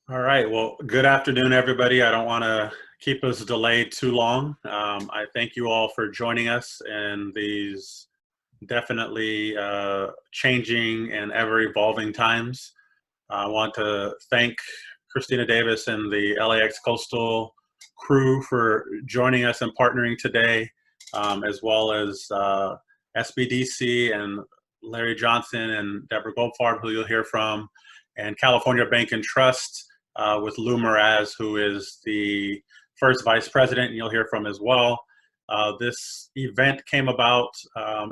All right. Well, good afternoon, everybody. I don't want to keep us delayed too long. I thank you all for joining us in these definitely changing and ever evolving times. I want to thank Christina Davis and the LAX Coastal crew for joining us and partnering today, as well as SBDC and Larry Johnson and Deborah Goldfarb, who you'll hear from, and California Bank and Trust with Lou Meraz, who is the first vice president, and you'll hear from as well. This event came about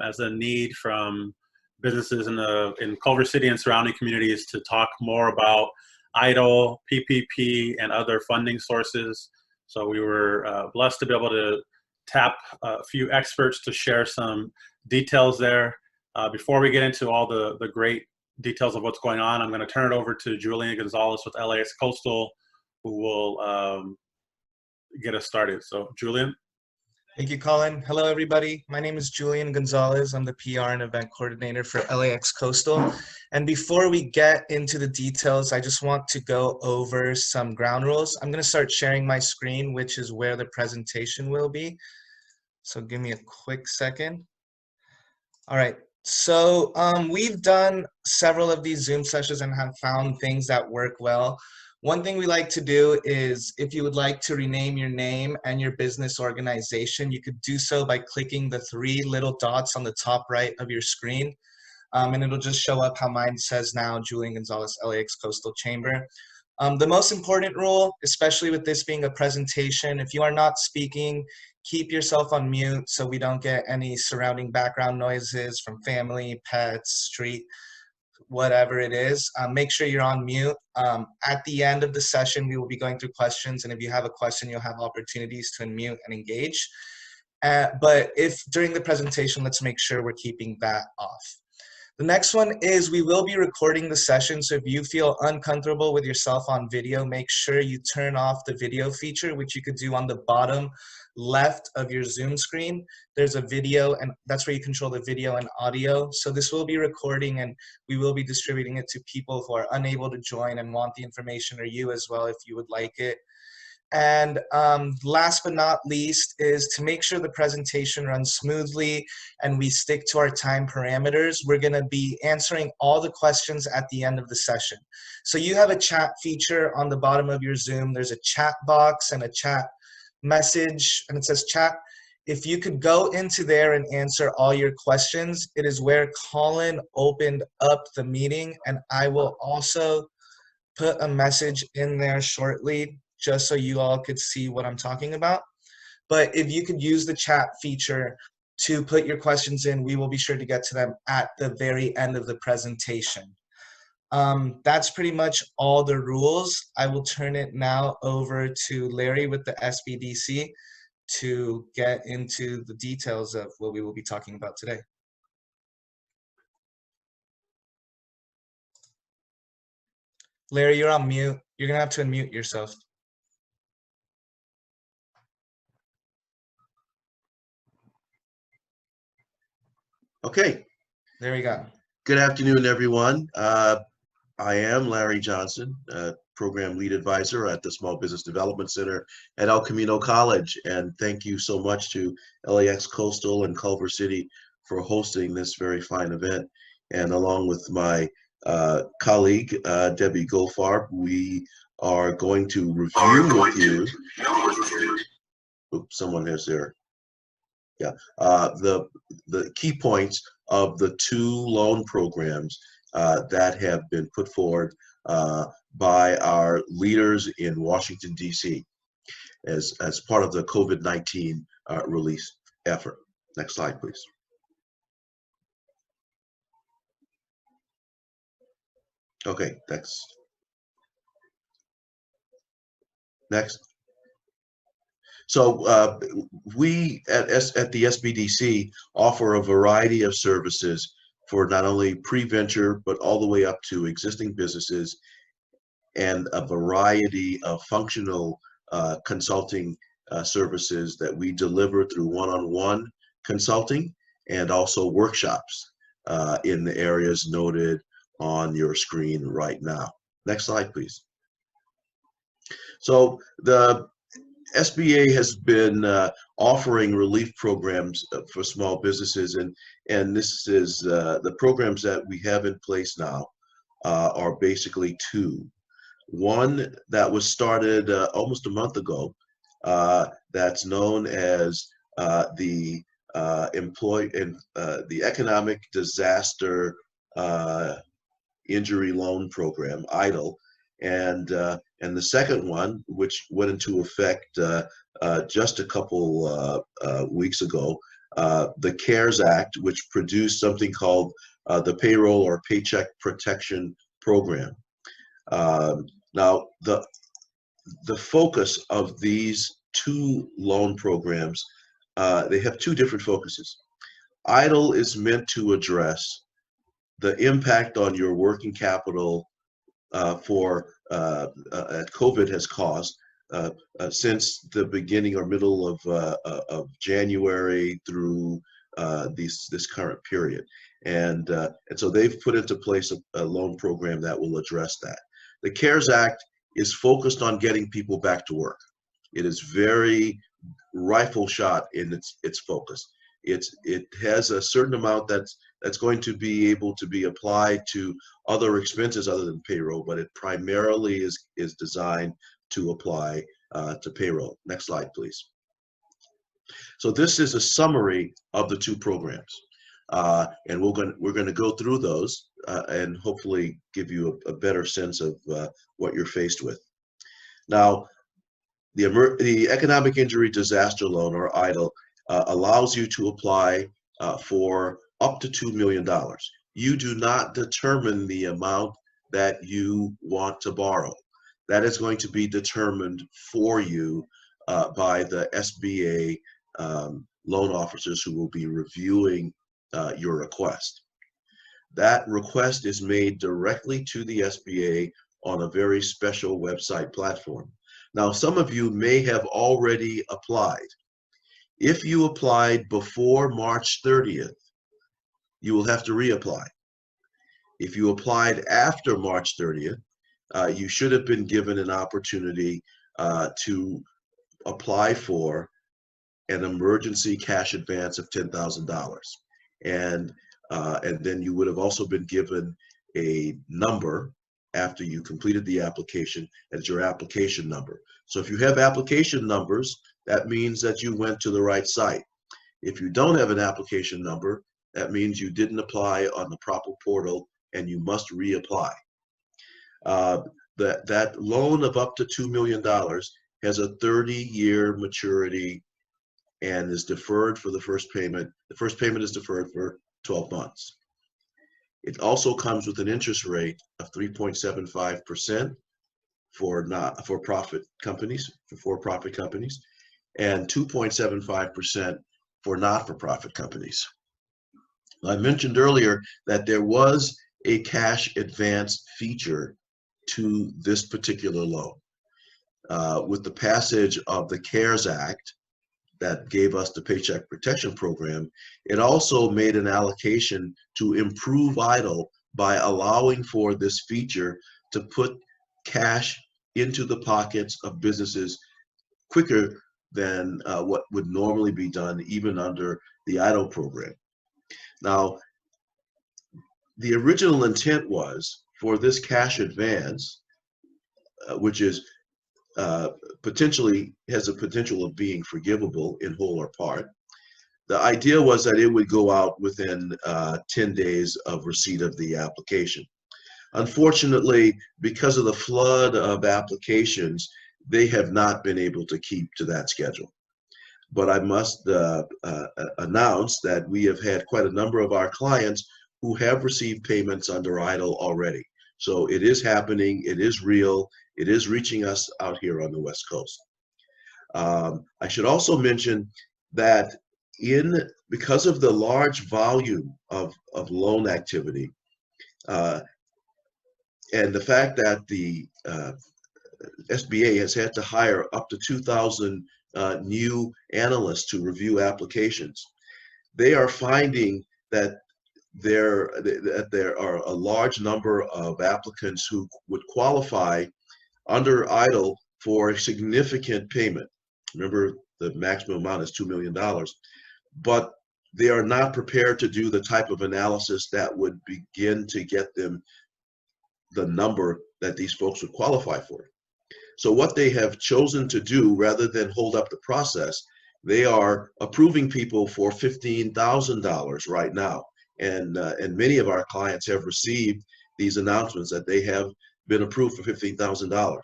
as a need from businesses in Culver City and surrounding communities to talk more about EIDL, PPP, and other funding sources. So we were blessed to be able to tap a few experts to share some details there. Before we get into all the great details of what's going on, I'm going to turn it over to Julian Gonzalez with LAX Coastal, who will get us started. So Julian. Thank you, Colin. Hello, everybody. My name is Julian Gonzalez. I'm the PR and event coordinator for LAX Coastal. And before we get into the details, I just want to go over some ground rules. I'm going to start sharing my screen, which is where the presentation will be. So give me a quick second. All right. So we've done several of these Zoom sessions and have found things that work well. One thing we like to do is if you would like to rename your name and your business organization, you could do so by clicking the three little dots on the top right of your screen. And it'll just show up how mine says now, Julian Gonzalez, LAX Coastal Chamber. The most important rule, especially with this being a presentation, if you are not speaking, keep yourself on mute so we don't get any surrounding background noises from family, pets, street, whatever it is. Make sure you're on mute. At the end of the session, we will be going through questions, and if you have a question, you'll have opportunities to unmute and engage. But if during the presentation, let's make sure we're keeping that off. The next one is we will be recording the session, so if you feel uncomfortable with yourself on video, make sure you turn off the video feature, which you could do on the bottom left of your Zoom screen. There's a video, and that's where you control the video and audio. So this will be recording, and we will be distributing it to people who are unable to join and want the information, or you as well if you would like it. And last but not least is to make sure the presentation runs smoothly and we stick to our time parameters. We're going to be answering all the questions at the end of the session. So you have a chat feature on the bottom of your Zoom. There's a chat box and a chat message, and it says chat. If you could go into there and answer all your questions, it is where Colin opened up the meeting, and I will also put a message in there shortly just so you all could see what I'm talking about. But if you could use the chat feature to put your questions in, we will be sure to get to them at the very end of the presentation. That's pretty much all the rules. I will turn it now over to Larry with the SBDC to get into the details of what we will be talking about today. Larry, you're on mute. You're gonna have to unmute yourself. Okay. There we go. Good afternoon, everyone. I am Larry Johnson, Program Lead Advisor at the Small Business Development Center at El Camino College. And thank you so much to LAX Coastal and Culver City for hosting this very fine event. And along with my colleague, Debbie Goldfarb, we are going to review with you. Oops, someone has there. Yeah, the key points of the two loan programs that have been put forward by our leaders in Washington, D.C. as part of the COVID-19 relief effort. Next slide, please. Okay, next. So we at the SBDC offer a variety of services for not only pre-venture, but all the way up to existing businesses, and a variety of functional consulting services that we deliver through one-on-one consulting and also workshops in the areas noted on your screen right now. Next slide, please. So the SBA has been offering relief programs for small businesses, and this is the programs that we have in place now are basically two. One that was started almost a month ago, that's known as the the Economic Disaster Injury Loan Program, EIDL, and the second one, which went into effect just a couple weeks ago, the CARES Act, which produced something called the Payroll or Paycheck Protection Program. Now, the focus of these two loan programs, they have two different focuses. EIDL is meant to address the impact on your working capital COVID has caused since the beginning or middle of January through this current period, and so they've put into place a loan program that will address that. The CARES Act is focused on getting people back to work. It is very rifle shot in its focus. It has a certain amount that's going to be able to be applied to other expenses other than payroll, but it primarily is designed to apply to payroll. Next slide, please. So this is a summary of the two programs, and we're going to go through those and hopefully give you a better sense of what you're faced with. Now, the Economic Injury Disaster Loan, or EIDL, allows you to apply for up to $2 million. You do not determine the amount that you want to borrow. That is going to be determined for you by the SBA loan officers who will be reviewing your request. That request is made directly to the SBA on a very special website platform. Now, some of you may have already applied. If you applied before March 30th, you will have to reapply. If you applied after March 30th, you should have been given an opportunity to apply for an emergency cash advance of $10,000. And then you would have also been given a number after you completed the application as your application number. So if you have application numbers, that means that you went to the right site. If you don't have an application number, that means you didn't apply on the proper portal and you must reapply. That loan of up to $2 million has a 30-year maturity and is deferred for the first payment. The first payment is deferred for 12 months. It also comes with an interest rate of 3.75% for for-profit companies, and 2.75% for not-for-profit companies. I mentioned earlier that there was a cash advance feature to this particular loan. With the passage of the CARES Act that gave us the Paycheck Protection Program, it also made an allocation to improve EIDL by allowing for this feature to put cash into the pockets of businesses quicker than what would normally be done even under the EIDL program. Now, the original intent was for this cash advance, which is potentially has a potential of being forgivable in whole or part. The idea was that it would go out within 10 days of receipt of the application. Unfortunately, because of the flood of applications, they have not been able to keep to that schedule. But I must announce that we have had quite a number of our clients who have received payments under EIDL already. So it is happening, it is real, it is reaching us out here on the West Coast. I should also mention that because of the large volume of loan activity, and the fact that the SBA has had to hire up to 2,000 new analysts to review applications, they are finding that there are a large number of applicants who would qualify under EIDL for a significant payment. Remember, the maximum amount is $2 million, but they are not prepared to do the type of analysis that would begin to get them the number that these folks would qualify for. So what they have chosen to do, rather than hold up the process, they are approving people for $15,000 right now. And many of our clients have received these announcements that they have been approved for $15,000.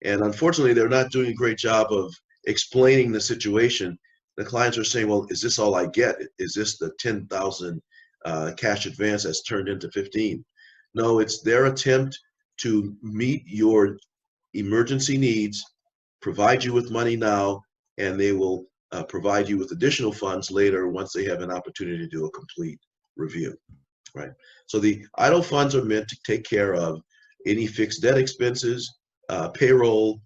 And unfortunately, they're not doing a great job of explaining the situation. The clients are saying, well, is this all I get? Is this the 10,000 cash advance that's turned into 15? No, it's their attempt to meet your emergency needs, provide you with money now, and they will provide you with additional funds later once they have an opportunity to do a complete review, right? So the idle funds are meant to take care of any fixed debt expenses, payroll,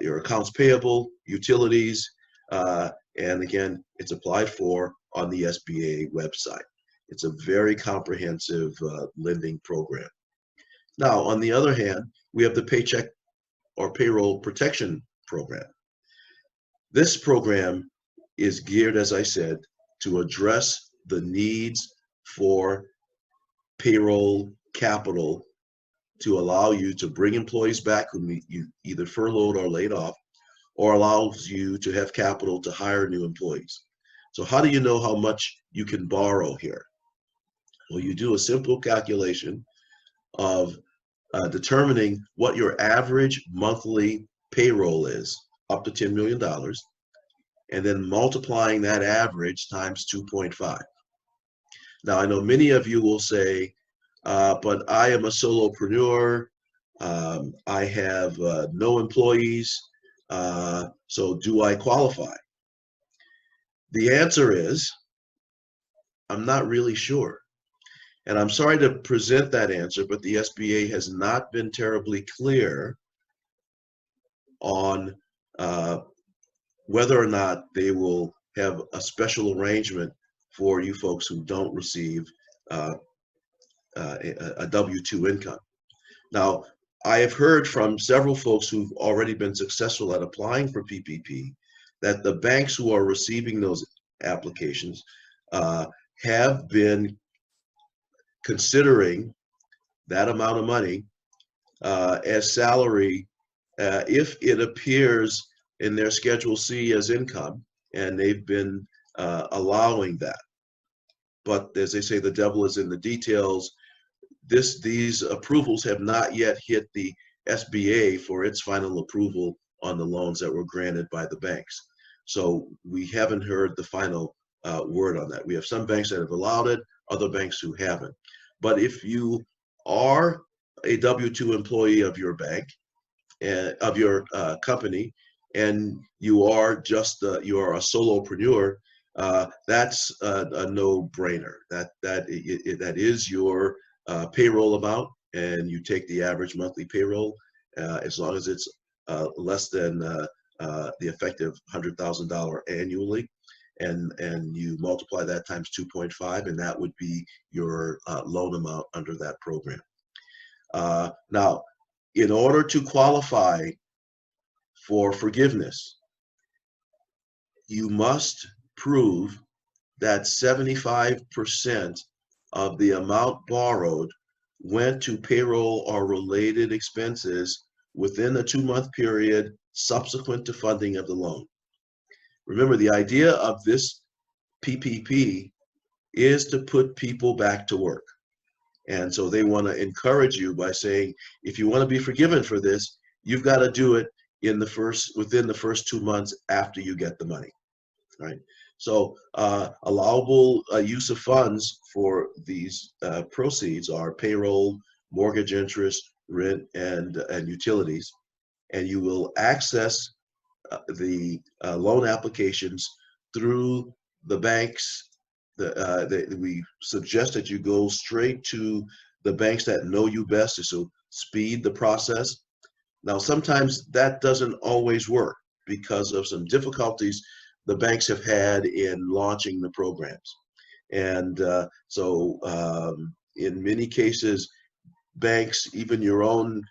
your accounts payable, utilities, and again, it's applied for on the SBA website. It's a very comprehensive lending program. Now, on the other hand, we have the Paycheck or Payroll Protection Program. This program is geared, as I said, to address the needs for payroll capital to allow you to bring employees back who you either furloughed or laid off, or allows you to have capital to hire new employees. So how do you know how much you can borrow here? Well, you do a simple calculation of determining what your average monthly payroll is, up to $10 million, and then multiplying that average times 2.5. Now, I know many of you will say, but I am a solopreneur, I have no employees, so do I qualify? The answer is, I'm not really sure. And I'm sorry to present that answer, but the SBA has not been terribly clear on whether or not they will have a special arrangement for you folks who don't receive a W-2 income. Now, I have heard from several folks who've already been successful at applying for PPP that the banks who are receiving those applications have been considering that amount of money as salary if it appears in their Schedule C as income, and they've been allowing that. But as they say, the devil is in the details. These approvals have not yet hit the SBA for its final approval on the loans that were granted by the banks. So we haven't heard the final word on that. We have some banks that have allowed it, other banks who haven't. But if you are a W-2 employee of your bank, of your company, and you are just you are a solopreneur, that's a no-brainer. That is your payroll amount, and you take the average monthly payroll as long as it's less than the effective $100,000 annually, and you multiply that times 2.5, and that would be your loan amount under that program. Now, in order to qualify for forgiveness, you must prove that 75% of the amount borrowed went to payroll or related expenses within a 2-month period subsequent to funding of the loan. Remember, the idea of this PPP is to put people back to work. And so they want to encourage you by saying, if you want to be forgiven for this, you've got to do it within the first 2 months after you get the money, right? So allowable use of funds for these proceeds are payroll, mortgage interest, rent, and utilities. And you will access the loan applications through the banks. We suggest that you go straight to the banks that know you best, to speed the process. Now, sometimes that doesn't always work because of some difficulties the banks have had in launching the programs. And in many cases, banks, even your own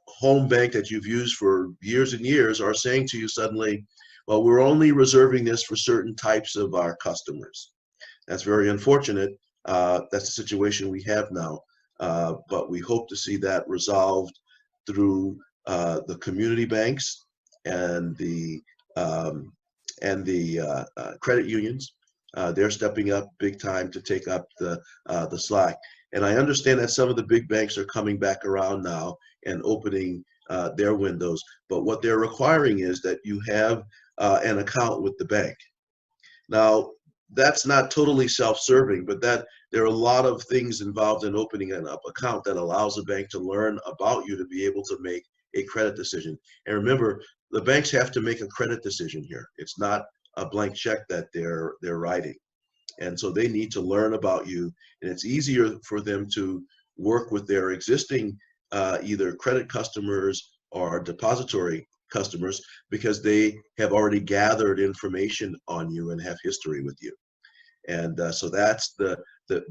home bank that you've used for years and years are saying to you suddenly, well, we're only reserving this for certain types of our customers. That's very unfortunate. That's the situation we have now. But we hope to see that resolved through the community banks and the credit unions. They're stepping up big time to take up the slack. And I understand that some of the big banks are coming back around now and opening their windows. But what they're requiring is that you have an account with the bank. Now, that's not totally self-serving, but that there are a lot of things involved in opening an account that allows a bank to learn about you to be able to make a credit decision. And remember, the banks have to make a credit decision here. It's not a blank check that they're writing. And so they need to learn about you, and it's easier for them to work with their existing either credit customers or depository customers because they have already gathered information on you and have history with you. And so that's the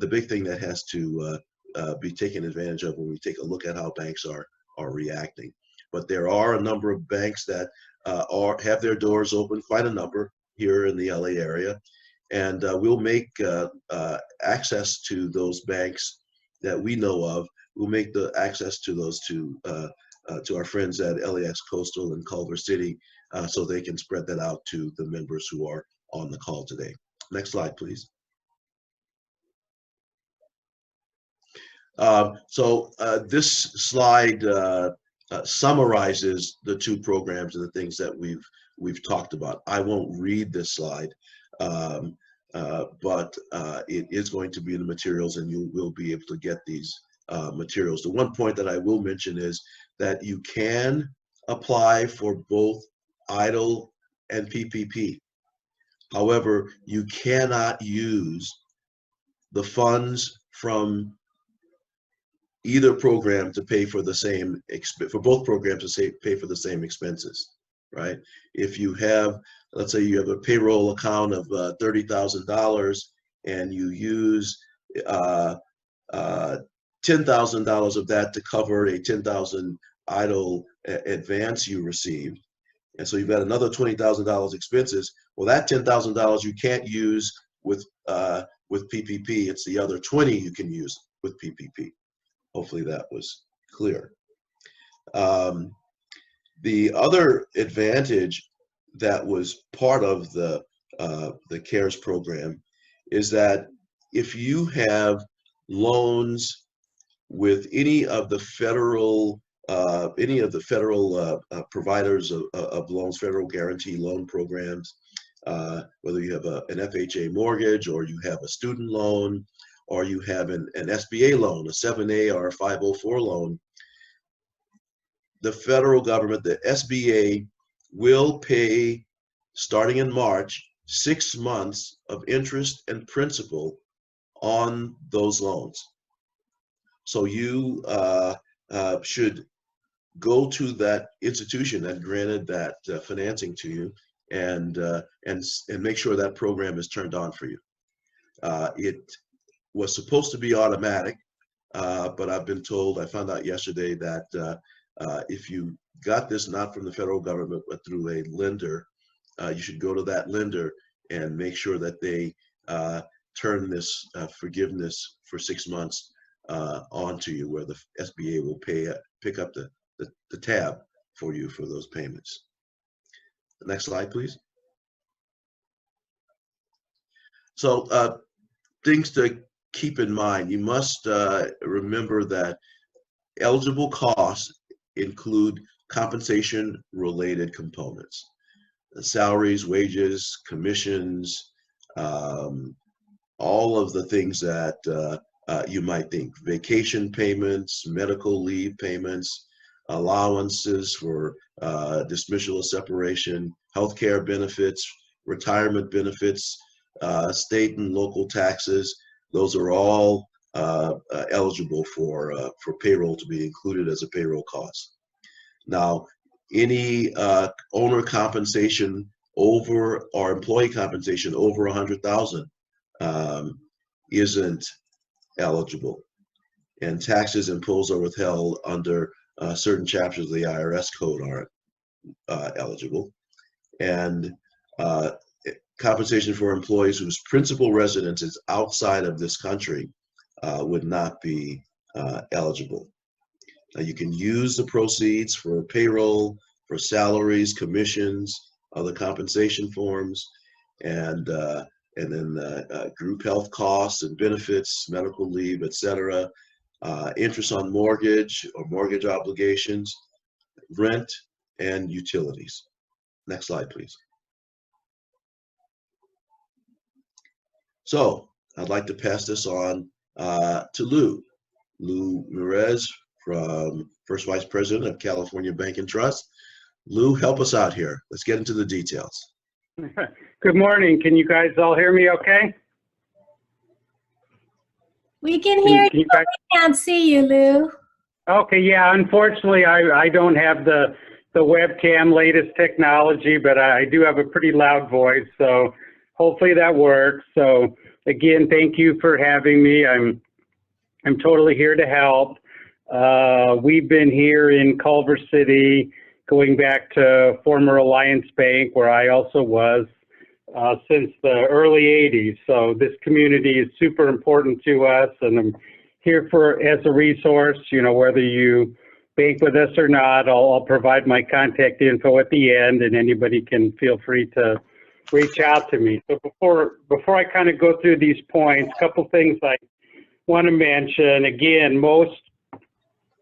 big thing that has to be taken advantage of when we take a look at how banks are reacting. But there are a number of banks that have their doors open, quite a number here in the LA area, and we'll make access to those banks that we know of. We'll make the access to those to our friends at LAX Coastal and Culver City, so they can spread that out to the members who are on the call today. Next slide, please. This slide summarizes the two programs and the things that we've talked about. I won't read this slide, but it is going to be in the materials, and you will be able to get these materials. The one point that I will mention is that you can apply for both EIDL and PPP. However, you cannot use the funds from either program to pay for the same for both programs to pay for the same expenses, right? If you have, let's say you have a payroll account of $30,000 and you use $10,000 of that to cover a $10,000 EIDL advance you received, and so you've got another $20,000 expenses. Well, that $10,000 you can't use with PPP. It's the other 20 you can use with PPP. Hopefully that was clear. The other advantage that was part of the CARES program is that if you have loans with any of the federal providers of loans, federal guarantee loan programs, whether you have an FHA mortgage or you have a student loan or you have an SBA loan, a 7A or a 504 loan, the federal government, the SBA, will pay, starting in March, 6 months of interest and principal on those loans. So you should go to that institution that granted that financing to you and make sure that program is turned on for you. It was supposed to be automatic, but I've been told, I found out yesterday that if you got this not from the federal government but through a lender, you should go to that lender and make sure that they turn this forgiveness for 6 months onto you, where the SBA will pick up the tab for you for those payments. Next slide, please. So things to keep in mind. You must remember that eligible costs include compensation-related components. Salaries, wages, commissions, all of the things that you might think. Vacation payments, medical leave payments, allowances for dismissal or separation, healthcare benefits, retirement benefits, state and local taxes. Those are all eligible for payroll to be included as a payroll cost. Now, any owner compensation over, or employee compensation over 100,000 isn't eligible, and taxes imposed or withheld under certain chapters of the IRS code aren't eligible. And compensation for employees whose principal residence is outside of this country would not be eligible. You can use the proceeds for payroll, for salaries, commissions, other compensation forms, and then group health costs and benefits, medical leave, etc., interest on mortgage or mortgage obligations, rent, and utilities. Next slide, please. So I'd like to pass this on to Lou Merez, from First Vice President of California Bank and Trust. Lou, help us out here. Let's get into the details. Good morning. Can you guys all hear me okay? We can hear you, but we can't see you, Lou. Okay, yeah, unfortunately, I don't have the webcam latest technology, but I do have a pretty loud voice, so hopefully that works. So again, thank you for having me. I'm totally here to help. We've been here in Culver City, going back to former Alliance Bank, where I also was, since the early 80s. So this community is super important to us, and I'm here as a resource, you know, whether you bank with us or not. I'll provide my contact info at the end, and anybody can feel free to reach out to me. So before I kind of go through these points, a couple things I want to mention. Again,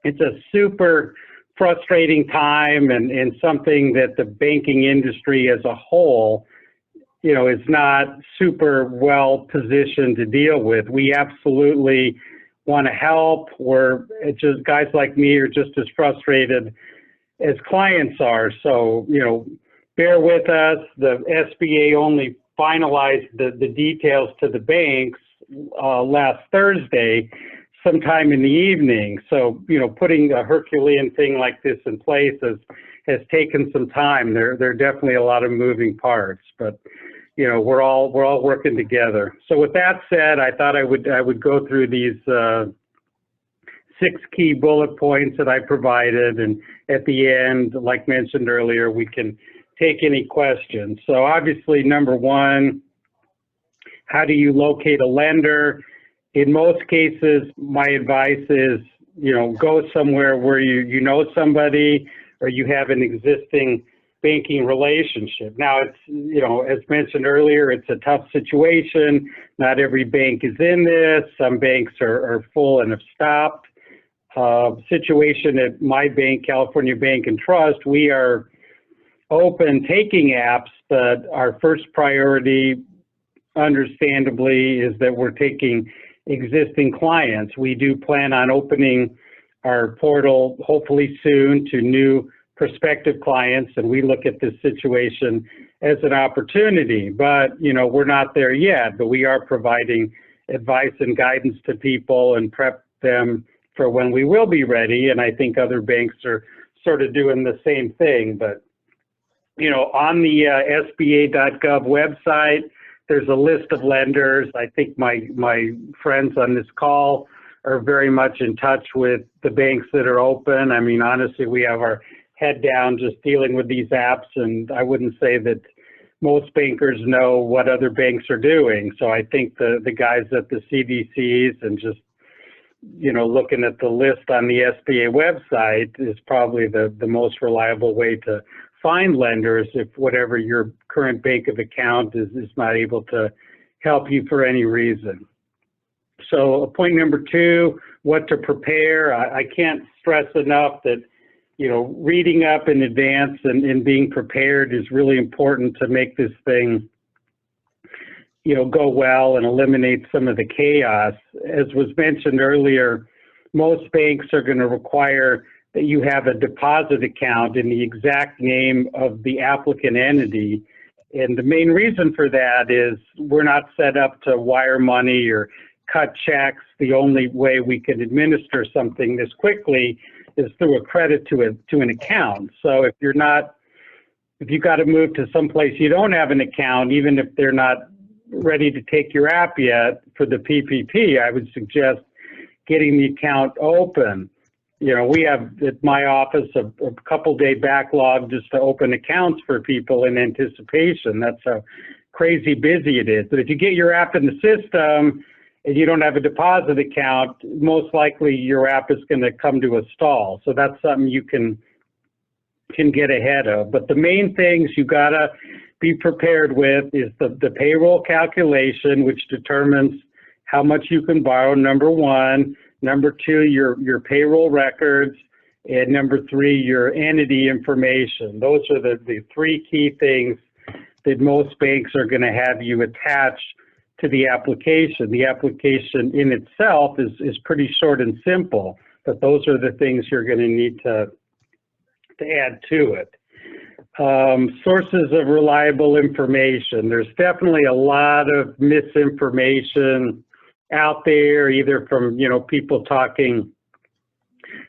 it's a super frustrating time, and something that the banking industry as a whole, you know, is not super well positioned to deal with. We absolutely want to help. It's just guys like me are just as frustrated as clients are. So, you know, bear with us. The SBA only finalized the details to the banks last Thursday, sometime in the evening. So, you know, putting a Herculean thing like this in place has taken some time. There are definitely a lot of moving parts, but, you know, we're all working together. So with that said, I thought I would go through these 6 key bullet points that I provided, and at the end, like mentioned earlier, we can take any questions. So obviously, number one, how do you locate a lender? In most cases, my advice is, you know, go somewhere where you know somebody or you have an existing banking relationship. Now, it's, you know, as mentioned earlier, it's a tough situation. Not every bank is in this. Some banks are full and have stopped. Situation at my bank, California Bank and Trust, we are open taking apps, but our first priority, understandably, is that we're taking existing clients. We do plan on opening our portal hopefully soon to new prospective clients, and we look at this situation as an opportunity. But, you know, we're not there yet, but we are providing advice and guidance to people and prep them for when we will be ready. And I think other banks are sort of doing the same thing. But, you know, on the SBA.gov website, there's a list of lenders. I think my friends on this call are very much in touch with the banks that are open. I mean, honestly, we have our head down just dealing with these apps, and I wouldn't say that most bankers know what other banks are doing. So I think the guys at the CDCs and just, you know, looking at the list on the SBA website is probably the most reliable way to find lenders if whatever your current bank of account is not able to help you for any reason. So point number 2, what to prepare. I can't stress enough that, you know, reading up in advance and being prepared is really important to make this thing, you know, go well and eliminate some of the chaos. As was mentioned earlier, most banks are going to require that you have a deposit account in the exact name of the applicant entity. And the main reason for that is we're not set up to wire money or cut checks. The only way we can administer something this quickly is through a credit to an account. So if you've got to move to someplace you don't have an account, even if they're not ready to take your app yet for the PPP, I would suggest getting the account open. You know, we have at my office a couple-day backlog just to open accounts for people in anticipation. That's how crazy busy it is. But if you get your app in the system and you don't have a deposit account, most likely your app is going to come to a stall. So that's something you can get ahead of. But the main things you got to be prepared with is the payroll calculation, which determines how much you can borrow, number one. Number two, your payroll records. And number three, your entity information. Those are the three key things that most banks are going to have you attach to the application. The application in itself is pretty short and simple, but those are the things you're going to need to add to it. Sources of reliable information. There's definitely a lot of misinformation out there, either from, you know, people talking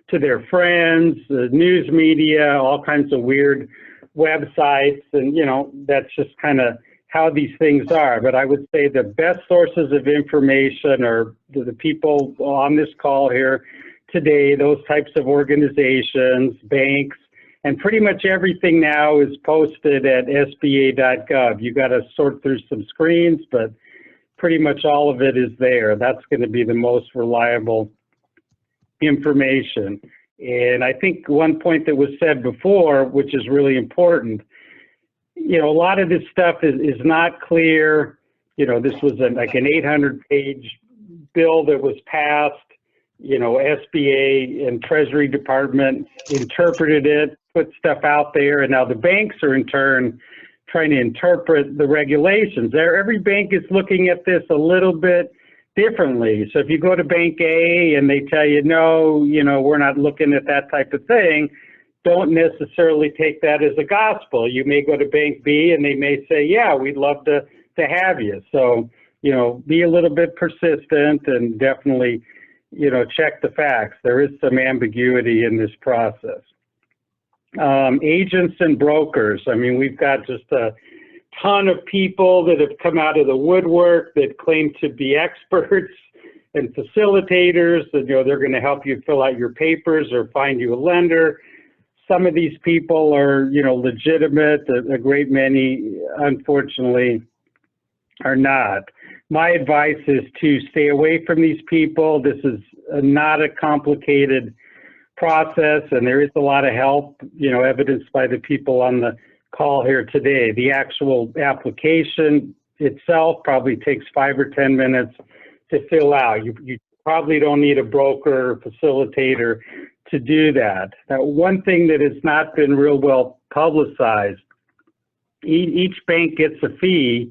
to their friends, news media, all kinds of weird websites, and, you know, that's just kind of how these things are. But I would say the best sources of information are the people on this call here today, those types of organizations, banks, and pretty much everything now is posted at SBA.gov. You got to sort through some screens, but pretty much all of it is there. That's going to be the most reliable information. And I think one point that was said before, which is really important, you know, a lot of this stuff is not clear. You know, this was like an 800-page bill that was passed. You know, SBA and Treasury Department interpreted it, put stuff out there, and now the banks are in turn trying to interpret the regulations. Every bank is looking at this a little bit differently. So if you go to Bank A and they tell you, no, you know, we're not looking at that type of thing, don't necessarily take that as a gospel. You may go to Bank B and they may say, yeah, we'd love to have you. So, you know, be a little bit persistent and definitely, you know, check the facts. There is some ambiguity in this process. Agents and brokers. I mean, we've got just a ton of people that have come out of the woodwork that claim to be experts and facilitators, that, you know, they're going to help you fill out your papers or find you a lender. Some of these people are, you know, legitimate. A great many, unfortunately, are not. My advice is to stay away from these people. This is not a complicated process, and there is a lot of help, you know, evidenced by the people on the call here today. The actual application itself probably takes 5 or 10 minutes to fill out. You probably don't need a broker or facilitator to do that. Now, one thing that has not been real well publicized, each bank gets a fee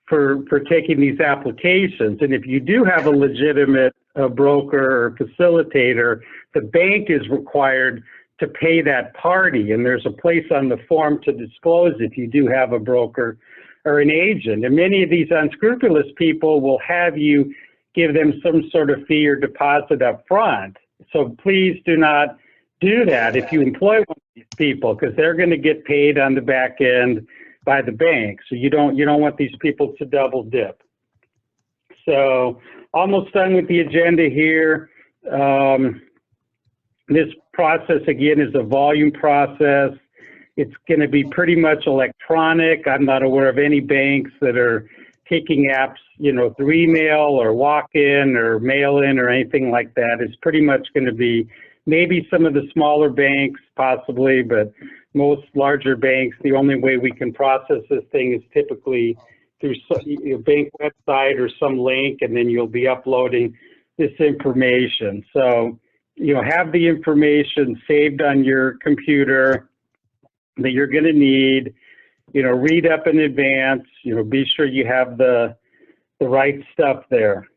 for taking these applications. And if you do have a legitimate broker or facilitator, the bank is required to pay that party. And there's a place on the form to disclose if you do have a broker or an agent. And many of these unscrupulous people will have you give them some sort of fee or deposit up front. So please do not do that if you employ one of these people, because they're going to get paid on the back end by the bank. So you don't want these people to double dip. So almost done with the agenda here. This process, again, is a volume process. It's going to be pretty much electronic. I'm not aware of any banks that are taking apps, you know, through email or walk-in or mail-in or anything like that. It's pretty much going to be maybe some of the smaller banks, possibly, but most larger banks, the only way we can process this thing is typically through a bank website or some link, and then you'll be uploading this information. So, you know, have the information saved on your computer that you're going to need. You know, read up in advance. You know, be sure you have the right stuff there.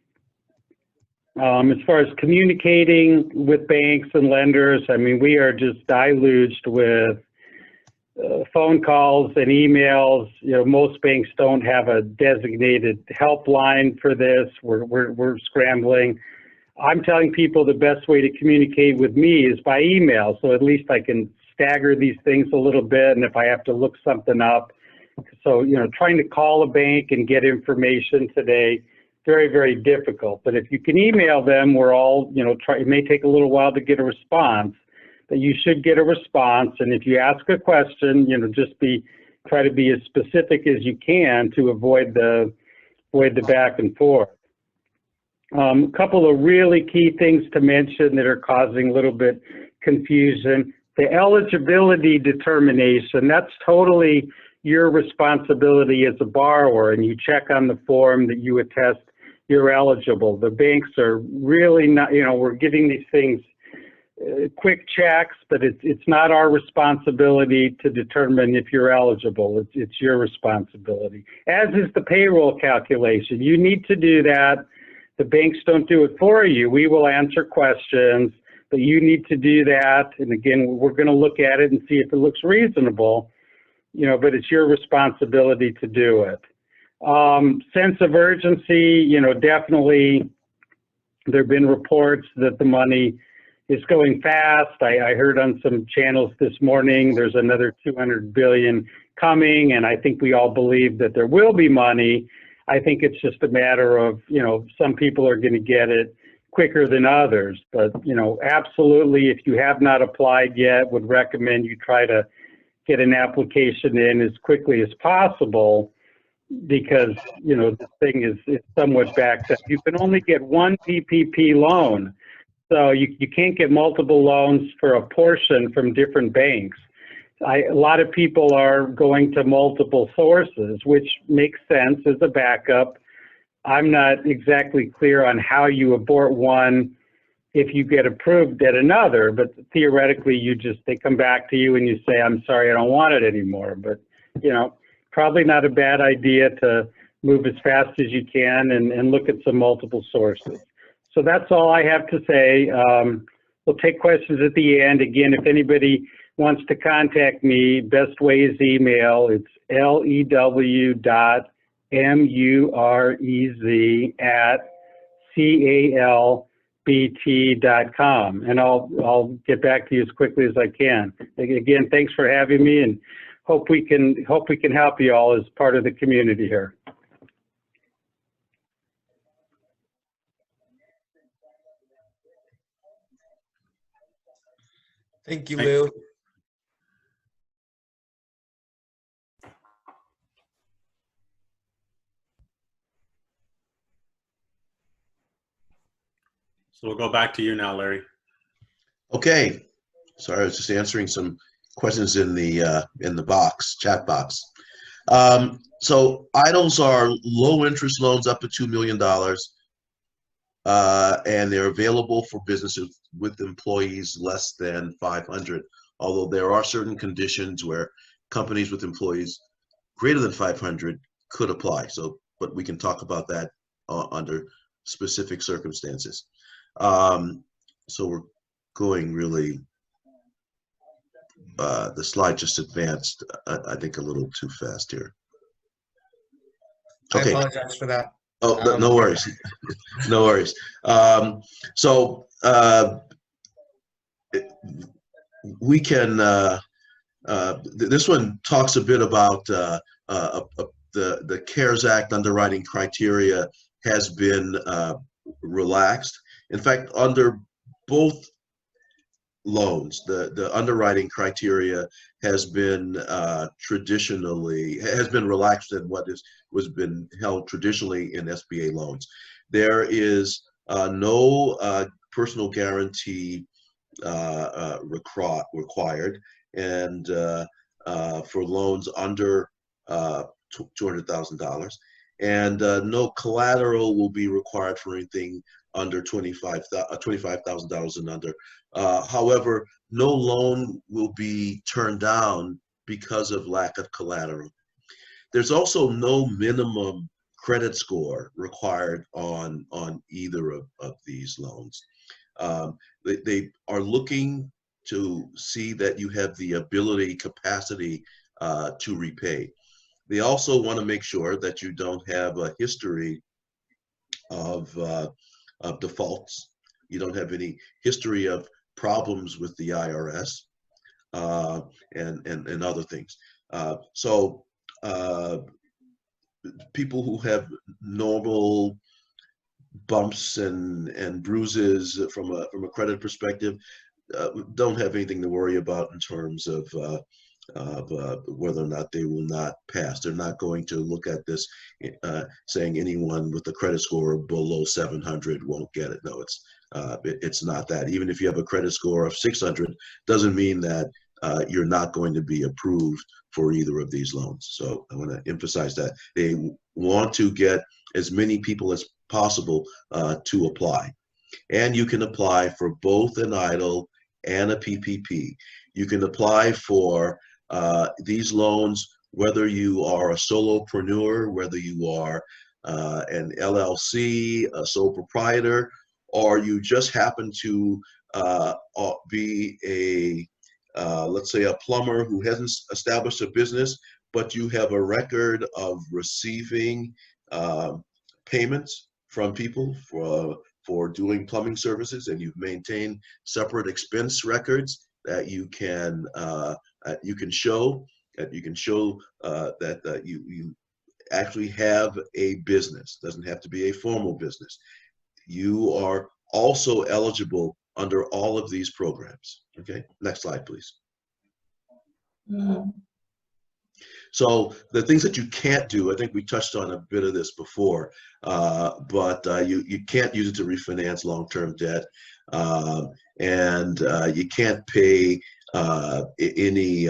As far as communicating with banks and lenders, I mean, we are just deluged with phone calls and emails. You know, most banks don't have a designated helpline for this. We're scrambling. I'm telling people the best way to communicate with me is by email, so at least I can stagger these things a little bit, and if I have to look something up. So, you know, trying to call a bank and get information today very, very difficult. But if you can email them, we're all, it may take a little while to get a response, but you should get a response. And if you ask a question, just try to be as specific as you can to avoid the back and forth. A couple of really key things to mention that are causing a little bit confusion. The eligibility determination, that's totally your responsibility as a borrower, and you check on the form that you attest you're eligible. The banks are really not, we're giving these things quick checks, but it's not our responsibility to determine if you're eligible. It's your responsibility, as is the payroll calculation. You need to do that. The banks don't do it for you. We will answer questions, but you need to do that. And again, we're going to look at it and see if it looks reasonable, but it's your responsibility to do it. Sense of urgency, definitely there have been reports that the money is going fast. I heard on some channels this morning there's another 200 billion coming, and I think we all believe that there will be money. I think it's just a matter of, some people are going to get it quicker than others. But, absolutely, if you have not applied yet, would recommend you try to get an application in as quickly as possible, because, the thing is somewhat backed up. You can only get one PPP loan. So you can't get multiple loans for a portion from different banks. A lot of people are going to multiple sources, which makes sense as a backup. I'm not exactly clear on how you abort one if you get approved at another, but theoretically they come back to you and you say, I'm sorry, I don't want it anymore. But, probably not a bad idea to move as fast as you can and look at some multiple sources. So that's all I have to say. We'll take questions at the end. Again, if anybody wants to contact me, best way is email. It's lew.murez@calbt.com, and I'll get back to you as quickly as I can. Again, thanks for having me, and hope we can help you all as part of the community here. Thank you, Lou. So we'll go back to you now, Larry. Okay. Sorry, I was just answering some questions in the chat box. So EIDLs are low interest loans up to $2 million, and they're available for businesses with employees less than 500. Although there are certain conditions where companies with employees greater than 500 could apply. So, but we can talk about that under specific circumstances. So we're going really. The slide just advanced, I think, a little too fast here. Okay. I apologize for that. Oh, no worries. No worries. We can, this one talks a bit about the CARES Act underwriting criteria has been relaxed. In fact, under both loans, the underwriting criteria has been relaxed than what was been held traditionally in SBA loans. There is no personal guarantee required, and for loans under $200,000, and no collateral will be required for anything under $25,000 and under. However, no loan will be turned down because of lack of collateral. There's also no minimum credit score required on either of these loans. They are looking to see that you have the capacity to repay. They also want to make sure that you don't have a history of defaults. You don't have any history of problems with the IRS and other things. So people who have normal bumps and bruises from a credit perspective, don't have anything to worry about in terms of whether or not they will not pass. They're not going to look at this saying anyone with a credit score below 700 won't get it. No, it's not that. Even if you have a credit score of 600, doesn't mean that you're not going to be approved for either of these loans. So I want to emphasize that. They want to get as many people as possible to apply. And you can apply for both an EIDL and a PPP. You can apply for these loans whether you are a solopreneur, whether you are an LLC, a sole proprietor, or you just happen to be a let's say a plumber who hasn't established a business, but you have a record of receiving payments from people for doing plumbing services, and you've maintained separate expense records that you can show that you actually have a business. Doesn't have to be a formal business. You are also eligible under all of these programs. Okay, next slide, please. So the things that you can't do, I think we touched on a bit of this before, but you can't use it to refinance long-term debt, and you can't pay any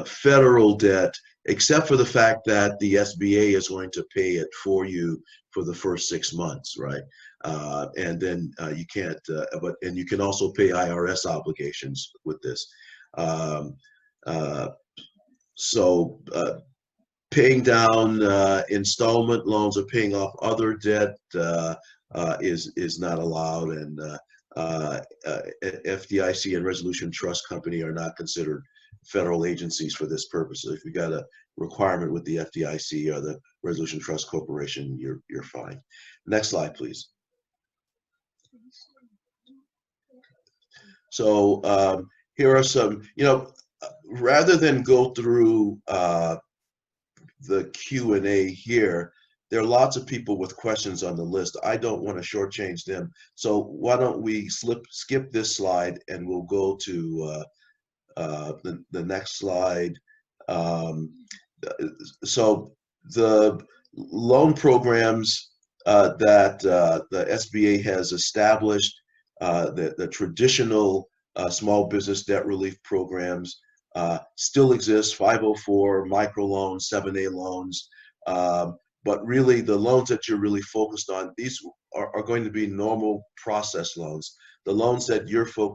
federal debt, except for the fact that the SBA is going to pay it for you for the first 6 months, right? And then you can't, and you can also pay IRS obligations with this. So paying down installment loans or paying off other debt is not allowed, and FDIC and Resolution Trust Company are not considered federal agencies for this purpose. So if you got a requirement with the FDIC or the Resolution Trust Corporation, you're fine. Next slide, please. So here are some, rather than go through the Q&A here, there are lots of people with questions on the list. I don't want to shortchange them. So why don't we skip this slide and we'll go to the next slide. So the loan programs that the SBA has established, the traditional small business debt relief programs still exist, 504, microloans, 7A loans. But really the loans that you're really focused on, these are going to be normal process loans. The loans that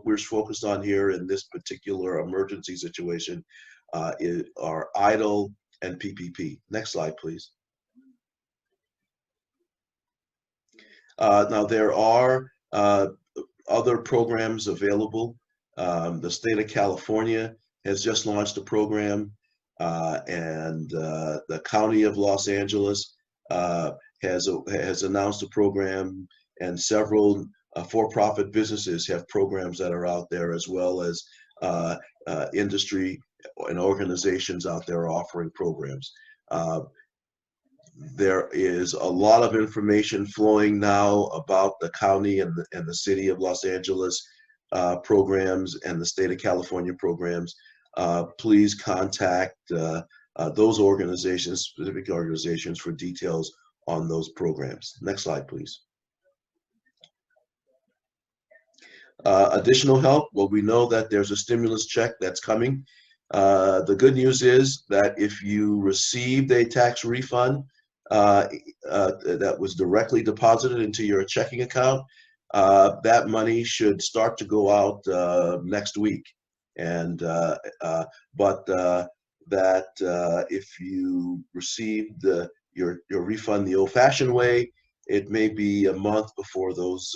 we're focused on here in this particular emergency situation are EIDL and PPP. Next slide, please. Now there are other programs available. The state of California has just launched a program, and the county of Los Angeles has announced a program, and several for-profit businesses have programs that are out there, as well as industry and organizations out there offering programs. There is a lot of information flowing now about the county and the city of Los Angeles programs and the state of California programs. Please contact those organizations, specific organizations, for details on those programs. Next slide, please. Additional help. Well, we know that there's a stimulus check that's coming. The good news is that if you received a tax refund that was directly deposited into your checking account, that money should start to go out next week. And if you received your refund the old-fashioned way, it may be a month before those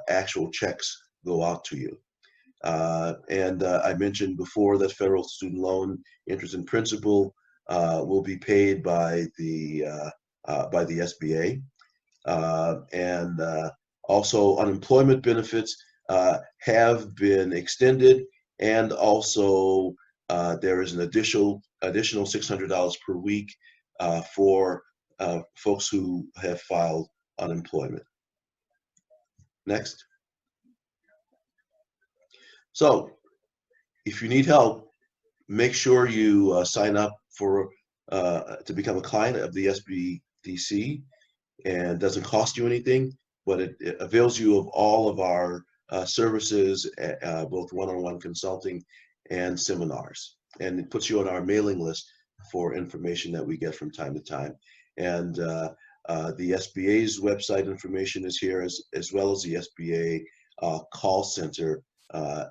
actual checks go out to you. And I mentioned before that federal student loan interest and principal will be paid by the SBA, and also unemployment benefits have been extended, and also there is an additional $600 per week for folks who have filed unemployment. Next. So if you need help, make sure you sign up for to become a client of the SBDC, and doesn't cost you anything, but it avails you of all of our services, both one-on-one consulting and seminars, and it puts you on our mailing list for information that we get from time to time. And the SBA's website information is here, as well as the SBA call center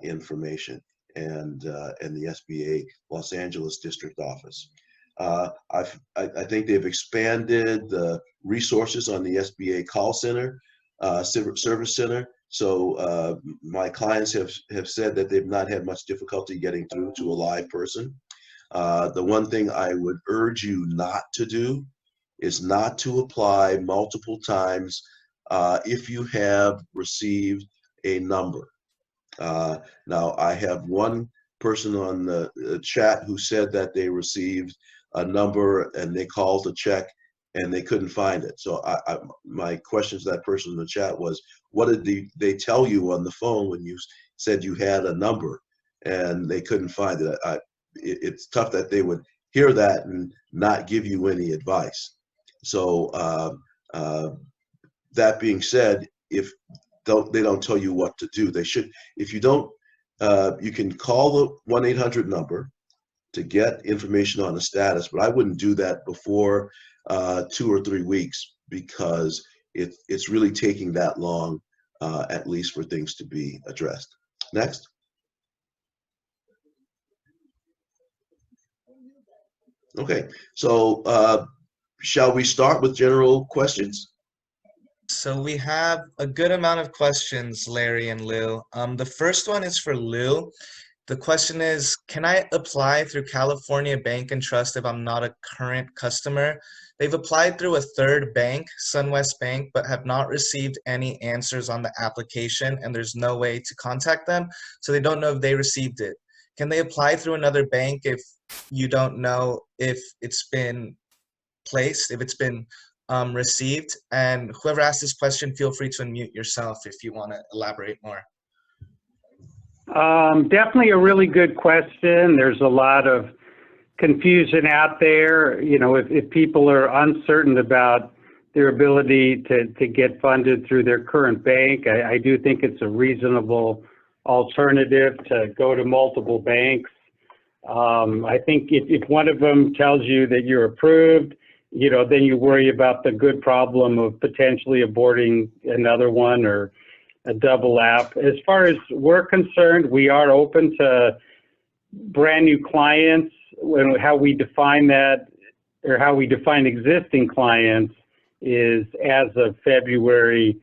information, and the SBA Los Angeles district office. I think they've expanded the resources on the SBA call center, service center. So my clients have said that they've not had much difficulty getting through to a live person. The one thing I would urge you not to do is not to apply multiple times if you have received a number. Now, I have one person on the chat who said that they received a number and they called to check and they couldn't find it. So my question to that person in the chat was, what did they tell you on the phone when you said you had a number and they couldn't find it? It's tough that they would hear that and not give you any advice. So that being said, if they don't tell you what to do, they should. If you don't, you can call the 1-800 number to get information on the status, but I wouldn't do that before 2 or 3 weeks, because it's really taking that long, at least, for things to be addressed. Next. Okay, so shall we start with general questions? So we have a good amount of questions, Larry and Lou. The first one is for Lou. The question is, can I apply through California Bank and Trust if I'm not a current customer? They've applied through a third bank, SunWest Bank, but have not received any answers on the application, and there's no way to contact them, so they don't know if they received it. Can they apply through another bank if you don't know if it's been placed, if it's been received? And whoever asked this question, feel free to unmute yourself if you want to elaborate more. Definitely a really good question. There's a lot of confusion out there. You know, if people are uncertain about their ability to get funded through their current bank, I do think it's a reasonable alternative to go to multiple banks. I think if one of them tells you that you're approved, you know, then you worry about the good problem of potentially aborting another one or a double app. As far as we're concerned, we are open to brand new clients. How we define that, or how we define existing clients, is as of February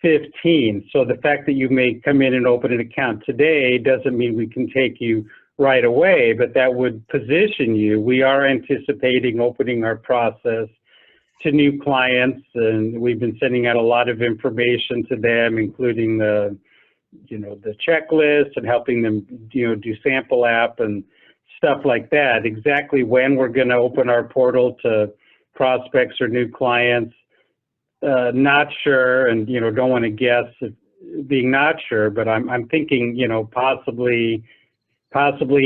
15. So the fact that you may come in and open an account today doesn't mean we can take you right away, but that would position you. We are anticipating opening our process to new clients, and we've been sending out a lot of information to them, including the checklist and helping them, do sample app and stuff like that. Exactly when we're going to open our portal to prospects or new clients, not sure, and don't want to guess being not sure, but I'm thinking possibly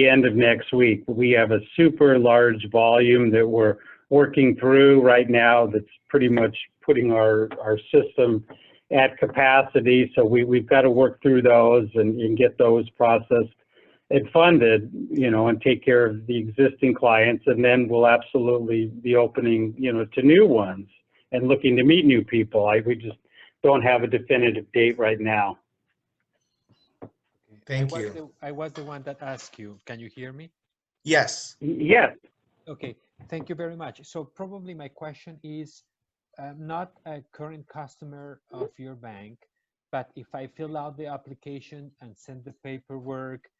end of next week. We have a super large volume that we're working through right now that's pretty much putting our system at capacity. So we've got to work through those and get those processed and funded, and take care of the existing clients. And then we'll absolutely be opening, to new ones and looking to meet new people. We just don't have a definitive date right now. Thank you. I was the one that asked you. Can you hear me? Yes. Yes. Okay, thank you very much. So probably my question is, not a current customer of your bank, but if I fill out the application and send the paperwork,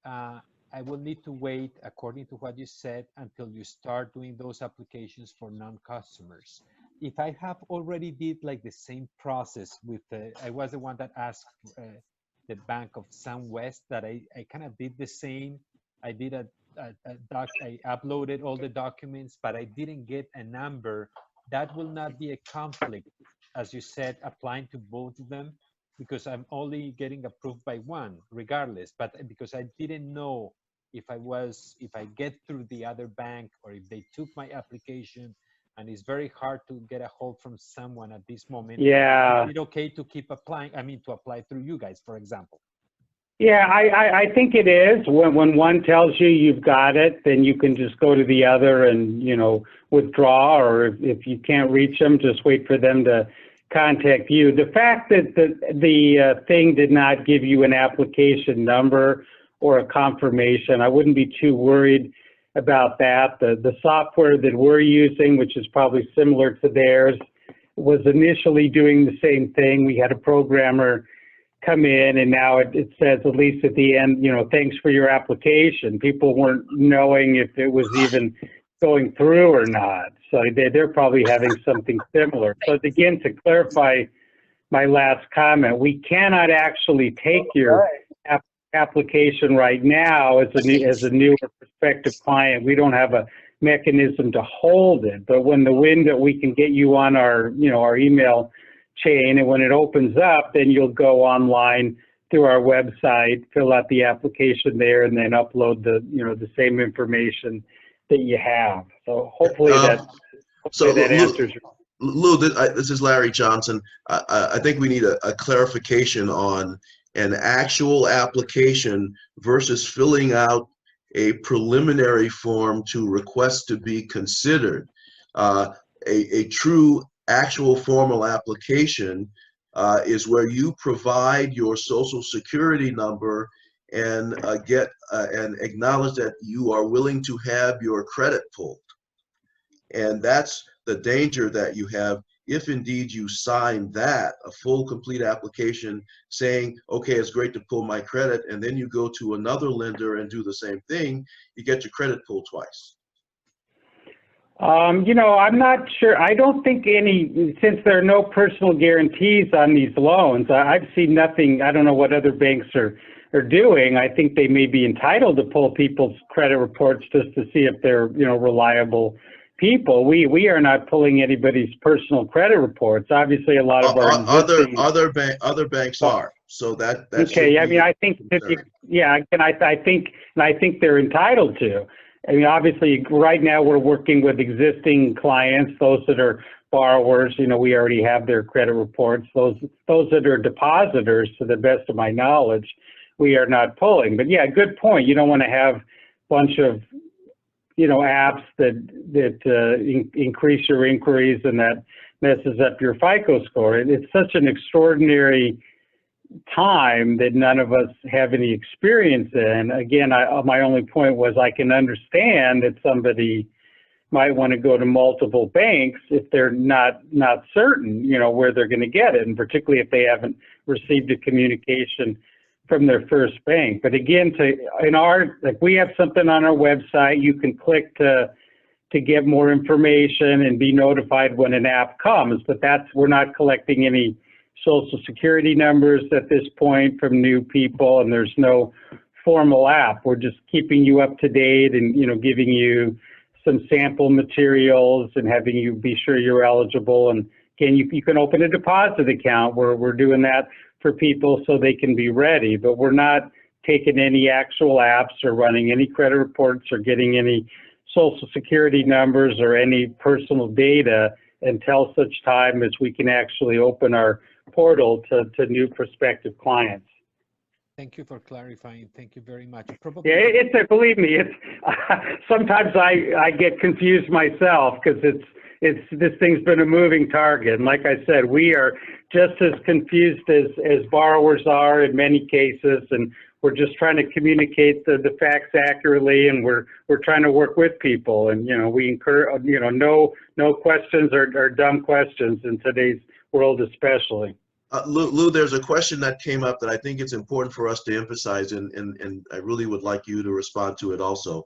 I will need to wait, according to what you said, until you start doing those applications for non-customers. If I have already did like the same process with I was the one that asked the Bank of SunWest, that I kind of did the same. I did I uploaded all the documents, but I didn't get a number. That will not be a conflict as you said, applying to both of them? Because I'm only getting approved by one, regardless. But because I didn't know if I get through the other bank or if they took my application, and it's very hard to get a hold from someone at this moment. Yeah. Is it okay to keep applying? I mean, to apply through you guys, for example. Yeah, I think it is. When one tells you you've got it, then you can just go to the other and, you know, withdraw, or if you can't reach them, just wait for them to contact you. The fact that the thing did not give you an application number or a confirmation, I wouldn't be too worried about that. The software that we're using, which is probably similar to theirs, was initially doing the same thing. We had a programmer come in, and now it says, at least at the end, you know, thanks for your application. People weren't knowing if it was even going through or not. So they're probably having something similar. So again, to clarify my last comment, we cannot actually take your application right now as a new or prospective client. We don't have a mechanism to hold it. But when the window, we can get you on our, you know, our email chain, and when it opens up, then you'll go online through our website, fill out the application there, and then upload the, you know, the same information that you have. So hopefully that answers your. Lou, this is Larry Johnson. I think we need a clarification on an actual application versus filling out a preliminary form to request to be considered. A true actual formal application is where you provide your social security number and and acknowledge that you are willing to have your credit pulled. And that's the danger that you have if indeed you sign that, a full complete application saying, okay, it's great to pull my credit, and then you go to another lender and do the same thing, you get your credit pulled twice. You know, I'm not sure. I don't think since there are no personal guarantees on these loans, I've seen nothing. I don't know what other banks are doing. I think they may be entitled to pull people's credit reports just to see if they're, you know, reliable people. We are not pulling anybody's personal credit reports. Obviously, a lot of our other banks are. So that okay. I mean, I think I think they're entitled to. I mean, obviously, right now we're working with existing clients, those that are borrowers. You know, we already have their credit reports. Those that are depositors, to the best of my knowledge, we are not pulling. But yeah, good point. You don't want to have a bunch of, you know, apps that increase your inquiries and that messes up your FICO score. It's such an extraordinary time that none of us have any experience in. Again, my only point was I can understand that somebody might want to go to multiple banks if they're not certain, you know, where they're going to get it, and particularly if they haven't received a communication from their first bank. But again, we have something on our website. You can click to get more information and be notified when an app comes. But we're not collecting any social security numbers at this point from new people, and there's no formal app. We're just keeping you up to date and, you know, giving you some sample materials and having you be sure you're eligible. And again, you can open a deposit account. We're doing that for people so they can be ready, but we're not taking any actual apps or running any credit reports or getting any social security numbers or any personal data until such time as we can actually open our portal to new prospective clients. Thank you for clarifying. Thank you very much. Yeah, believe me, sometimes I get confused myself because this thing's been a moving target. And like I said, we are just as confused as borrowers are in many cases, and we're just trying to communicate the facts accurately, and we're trying to work with people. And, you know, we encourage, you know, no questions are dumb questions in today's world especially. Lou, there's a question that came up that I think it's important for us to emphasize, and I really would like you to respond to it also.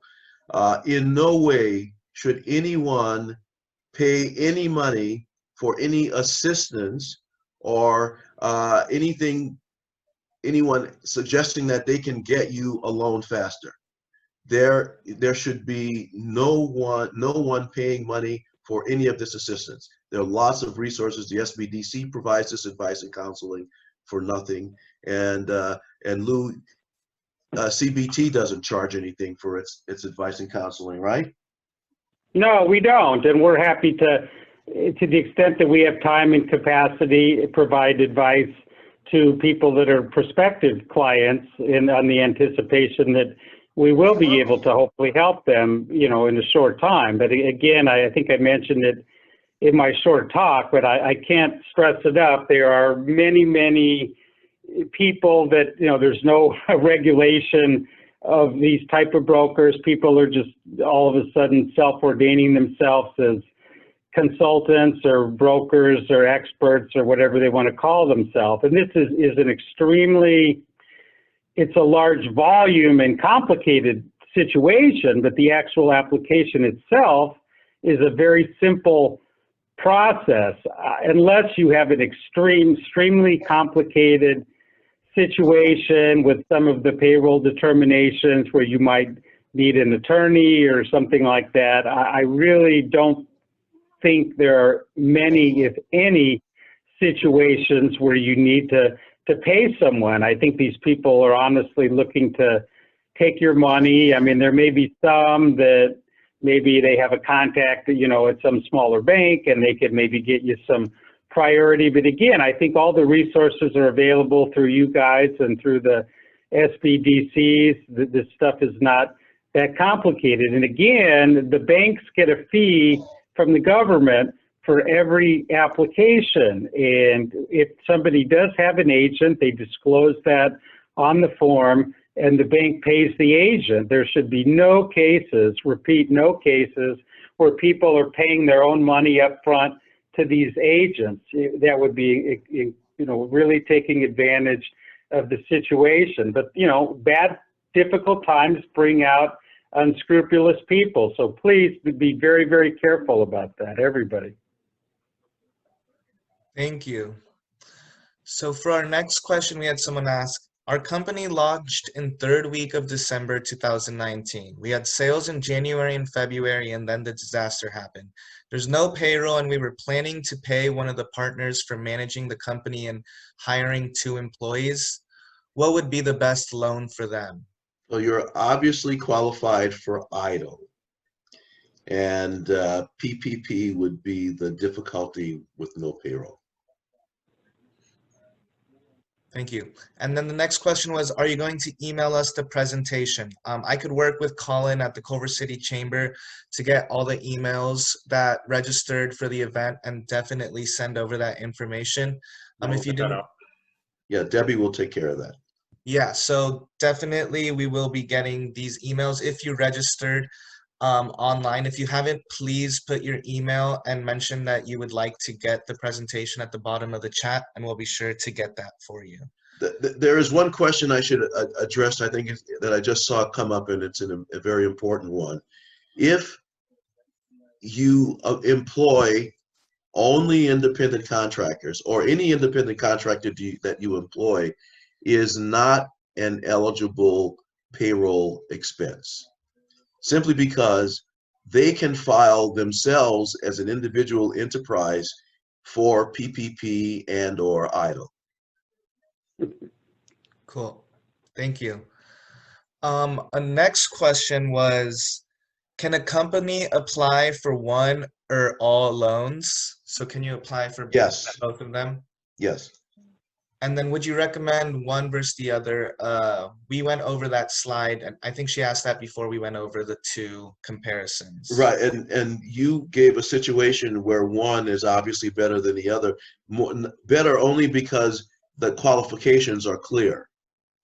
In no way should anyone pay any money for any assistance or anyone suggesting that they can get you a loan faster. There should be no one paying money for any of this assistance. there are lots of resources. The SBDC provides this advice and counseling for nothing. And Lou, CBT doesn't charge anything for its advice and counseling, right? No, we don't, and we're happy to the extent that we have time and capacity, provide advice to people that are prospective clients on the anticipation that we will be able to hopefully help them, you know, in a short time. But again, I think I mentioned it in my short talk, but I can't stress enough. There are many, many people that, you know, there's no regulation of these type of brokers. People are just all of a sudden self-ordaining themselves as consultants or brokers or experts or whatever they want to call themselves. And this is an extremely, it's a large volume and complicated situation, but the actual application itself is a very simple process, unless you have an extremely complicated situation with some of the payroll determinations where you might need an attorney or something like that. I really don't think there are many, if any, situations where you need to pay someone. I think these people are honestly looking to take your money. I mean, there may be some that maybe they have a contact, you know, at some smaller bank and they could maybe get you some priority. But again, I think all the resources are available through you guys and through the SBDCs. This stuff is not that complicated. And again, the banks get a fee from the government for every application. And if somebody does have an agent, they disclose that on the form and the bank pays the agent. There should be no cases, repeat, no cases, where people are paying their own money up front to these agents. That would be, you know, really taking advantage of the situation. But, you know, bad, difficult times bring out unscrupulous people. So please be very, very careful about that, everybody. Thank you. So for our next question, we had someone ask, our company launched in third week of December 2019. We had sales in January and February, and then the disaster happened. There's no payroll, and we were planning to pay one of the partners for managing the company and hiring 2 employees. What would be the best loan for them? Well, you're obviously qualified for EIDL, and PPP would be the difficulty with no payroll. Thank you. And then the next question was, are you going to email us the presentation? I could work with Colin at the Culver City Chamber to get all the emails that registered for the event and definitely send over that information. If you didn't, yeah, Debbie will take care of that. Yeah, so definitely we will be getting these emails if you registered online. If you haven't, please put your email and mention that you would like to get the presentation at the bottom of the chat, and we'll be sure to get that for you. There is one question I should address, I think, that I just saw come up, and it's a very important one. If you employ only independent contractors, or any independent contractor that you employ is not an eligible payroll expense, simply because they can file themselves as an individual enterprise for PPP and or EIDL. Cool, thank you. A next question was, can a company apply for one or all loans? So can you apply for Yes. both of them? Yes. And then would you recommend one versus the other? We went over that slide, and I think she asked that before we went over the 2 comparisons. Right, and you gave a situation where one is obviously better than the other. Better only because the qualifications are clear.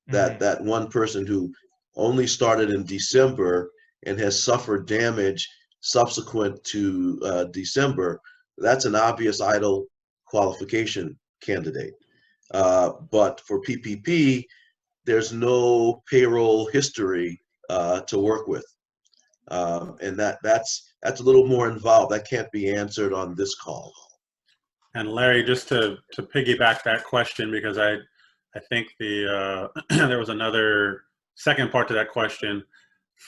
That one person who only started in December and has suffered damage subsequent to December, that's an obvious EIDL qualification candidate. But for PPP, there's no payroll history to work with, and that's a little more involved. That can't be answered on this call. And Larry, just to piggyback that question, because I think there was another second part to that question.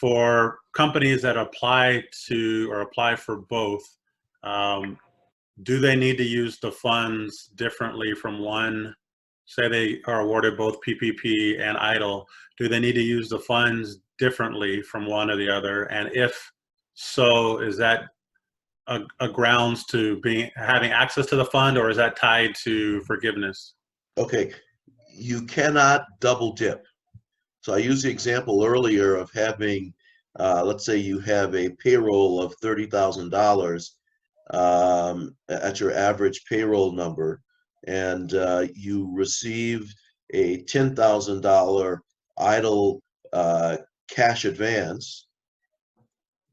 For companies that apply to or apply for both, do they need to use the funds differently from one, say they are awarded both PPP and EIDL, do they need to use the funds differently from one or the other? And if so, is that a grounds to having access to the fund, or is that tied to forgiveness? Okay, you cannot double dip. So I used the example earlier of having, let's say you have a payroll of $30,000 at your average payroll number, and you received a $10,000 EIDL cash advance,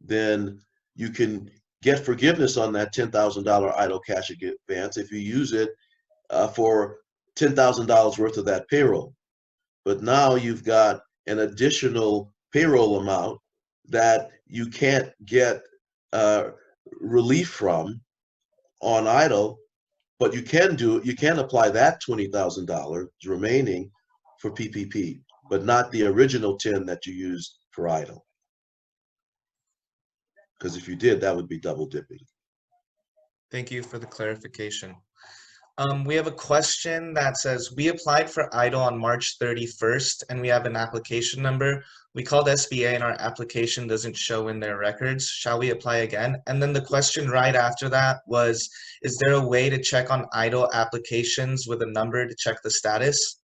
then you can get forgiveness on that $10,000 EIDL cash advance if you use it for $10,000 worth of that payroll. But now you've got an additional payroll amount that you can't get relief from on EIDL, but you can apply that $20,000 remaining for PPP, but not the original 10 that you used for EIDL. Because if you did, that would be double dipping. Thank you for the clarification. We have a question that says, we applied for EIDL on March 31st and we have an application number. We called SBA and our application doesn't show in their records. Shall we apply again? And then the question right after that was, is there a way to check on EIDL applications with a number to check the status?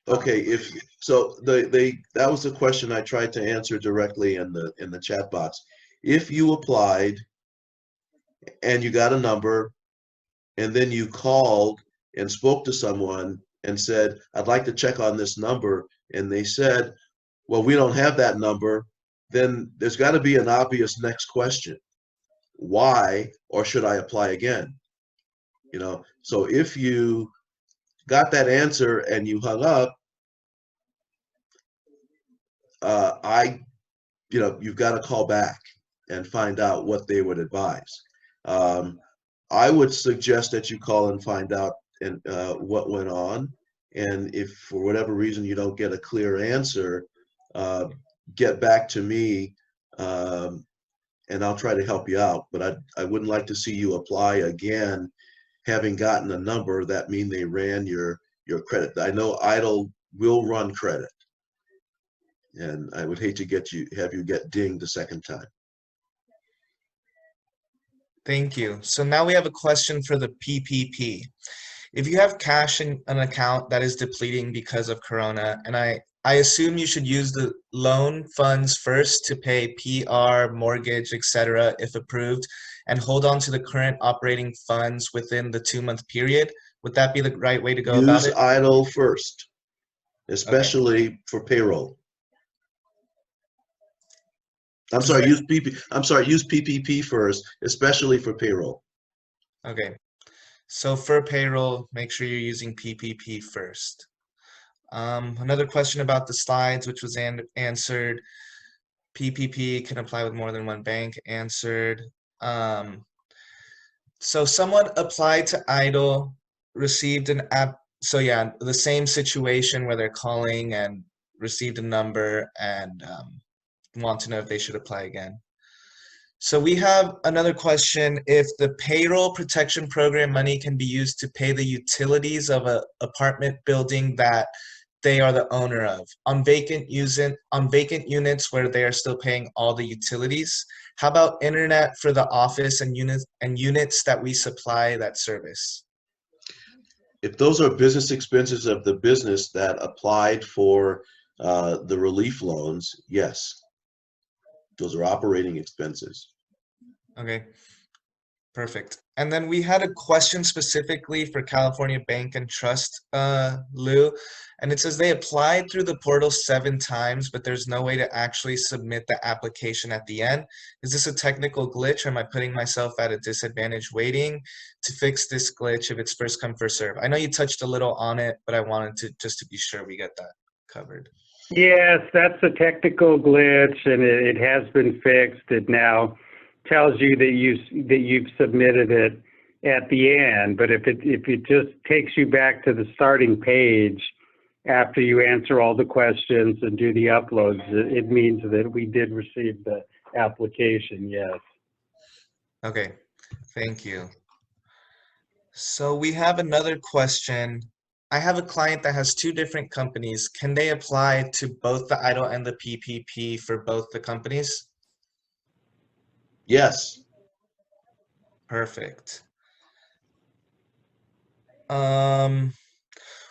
Okay, that was the question I tried to answer directly in the chat box. If you applied and you got a number, and then you called and spoke to someone and said, I'd like to check on this number, and they said, well, we don't have that number, then there's got to be an obvious next question. Why, or should I apply again? You know, so if you got that answer and you hung up, you've got to call back and find out what they would advise. I would suggest that you call and find out what went on, and if for whatever reason you don't get a clear answer, get back to me, and I'll try to help you out. But I wouldn't like to see you apply again, having gotten a number that mean they ran your credit. I know EIDL will run credit, and I would hate to have you get dinged the second time. Thank you. So now we have a question for the PPP. If you have cash in an account that is depleting because of Corona, and I assume you should use the loan funds first to pay PR, mortgage, etc. if approved, and hold on to the current operating funds within the 2-month period. Would that be the right way to go about it? Use EIDL first, especially for payroll. Use PPP first, especially for payroll. Okay. So for payroll, make sure you're using PPP first. Another question about the slides, which was answered. PPP can apply with more than one bank, answered. So someone applied to EIDL, received an app. So yeah, the same situation where they're calling and received a number and want to know if they should apply again. So we have another question. If the payroll protection program money can be used to pay the utilities of an apartment building that they are the owner of on vacant units where they are still paying all the utilities, how about internet for the office and units that we supply that service? If those are business expenses of the business that applied for the relief loans, yes. Those are operating expenses. Okay, perfect. And then we had a question specifically for California Bank and Trust, Lou, and it says they applied through the portal 7 times, but there's no way to actually submit the application at the end. Is this a technical glitch, or am I putting myself at a disadvantage waiting to fix this glitch if it's first come, first serve? I know you touched a little on it, but I wanted to just to be sure we get that covered. Yes, that's a technical glitch, and it has been fixed. It now tells you that you've submitted it at the end. But if it just takes you back to the starting page after you answer all the questions and do the uploads, it means that we did receive the application. Yes. Okay, thank you. So we have another question. I have a client that has two different companies. Can they apply to both the EIDL and the PPP for both the companies? Yes, Perfect. Um,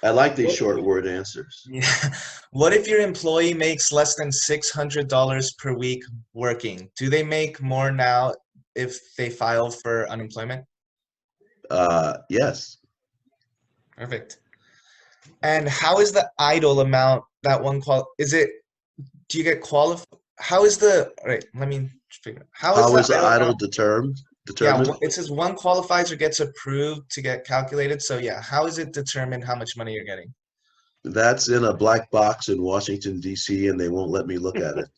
I like these short word answers. yeah. What if your employee makes less than $600 per week working? Do they make more now if they file for unemployment? Yes. Perfect. And how is the idle amount that one is it, do you get how is the, all right, let me figure out. How is How the is the idle idle amount? Yeah, determined? it says one qualifies or gets approved to get calculated. So yeah, how is it determined how much money you're getting? That's in a black box in Washington, D.C., and they won't let me look at it.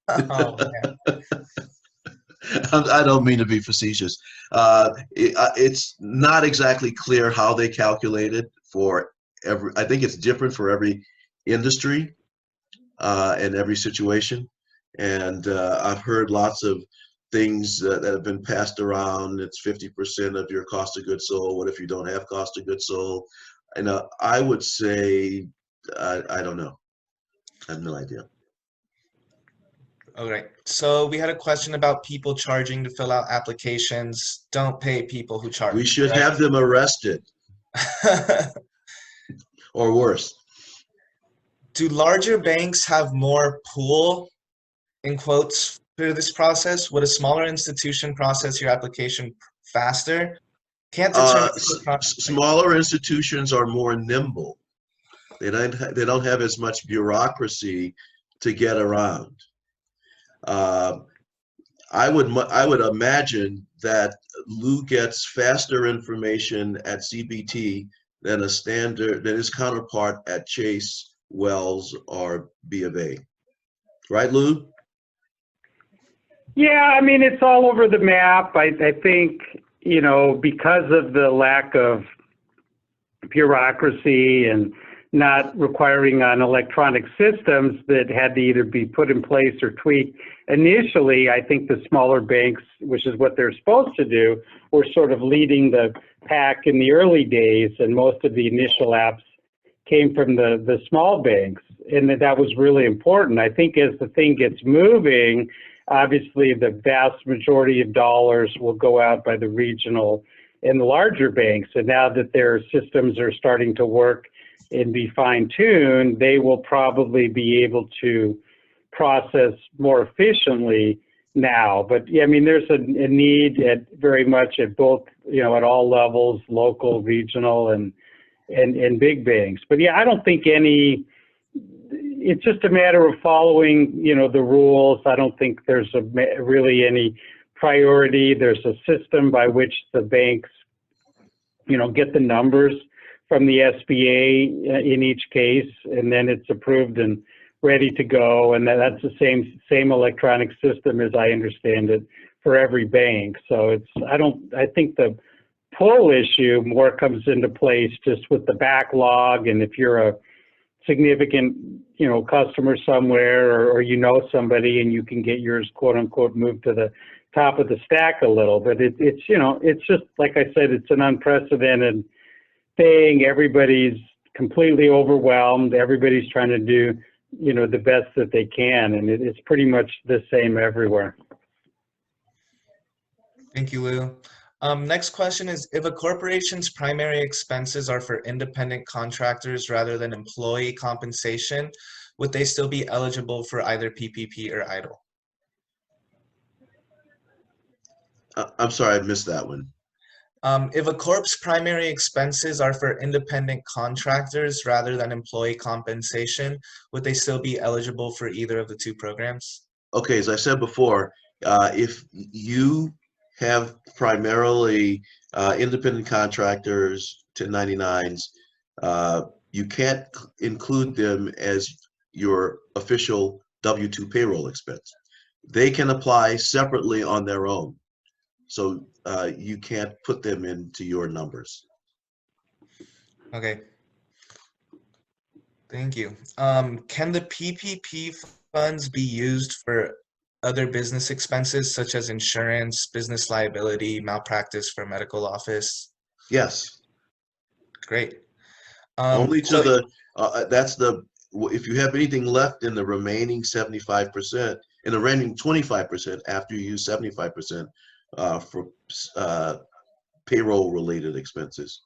Oh, man. I don't mean to be facetious. It's not exactly clear how they calculate it for every, I think it's different for every industry and every situation. And I've heard lots of things that have been passed around. It's 50% of your cost of goods sold. What if you don't have cost of goods sold? And I would say, I don't know. I have no idea. All right. So we had a question about people charging to fill out applications. Don't pay people who charge, We should right? have them arrested or worse. Do larger banks have more pull, in quotes, for this process? Would a smaller institution process your application faster? Can't determine the Smaller institutions are more nimble. They don't have as much bureaucracy to get around. I would imagine that Lou gets faster information at CBT than his counterpart at Chase, Wells, or B of A. Right, Lou? Yeah, I mean, it's all over the map. I think, you know, because of the lack of bureaucracy and not requiring on electronic systems that had to either be put in place or tweaked. Initially, I think the smaller banks, which is what they're supposed to do, were sort of leading the pack in the early days, and most of the initial apps came from the small banks, and that was really important. I think as the thing gets moving, obviously the vast majority of dollars will go out by the regional and the larger banks, and now that their systems are starting to work and be fine-tuned, they will probably be able to process more efficiently now. But yeah, I mean, there's a need at very much at both, you know, at all levels, local, regional, and big banks. But yeah, I don't think it's just a matter of following, you know, the rules. I don't think there's really any priority. There's a system by which the banks, you know, get the numbers from the SBA in each case, and then it's approved and ready to go. And that's the same electronic system, as I understand it, for every bank. So I think the pull issue more comes into place just with the backlog, and if you're a significant, you know, customer somewhere, or you know somebody and you can get yours, quote unquote, moved to the top of the stack a little. But it's, you know, it's just, like I said, it's an unprecedented thing. Everybody's completely overwhelmed. Everybody's trying to do, you know, the best that they can, and it's pretty much the same everywhere. Thank you, Lou. Next question is, if a corporation's primary expenses are for independent contractors rather than employee compensation, would they still be eligible for either PPP or EIDL? I'm sorry, I missed that one. If a corp's primary expenses are for independent contractors rather than employee compensation, would they still be eligible for either of the two programs? Okay, as I said before, if you have primarily independent contractors, 1099s, you can't include them as your official W-2 payroll expense. They can apply separately on their own. So you can't put them into your numbers. Okay. Thank you. Can the PPP funds be used for other business expenses such as insurance, business liability, malpractice for medical office? Yes, Great. only to So the, that's the, if you have anything left in the remaining 75%, in the remaining 25% after you use 75% for payroll-related expenses.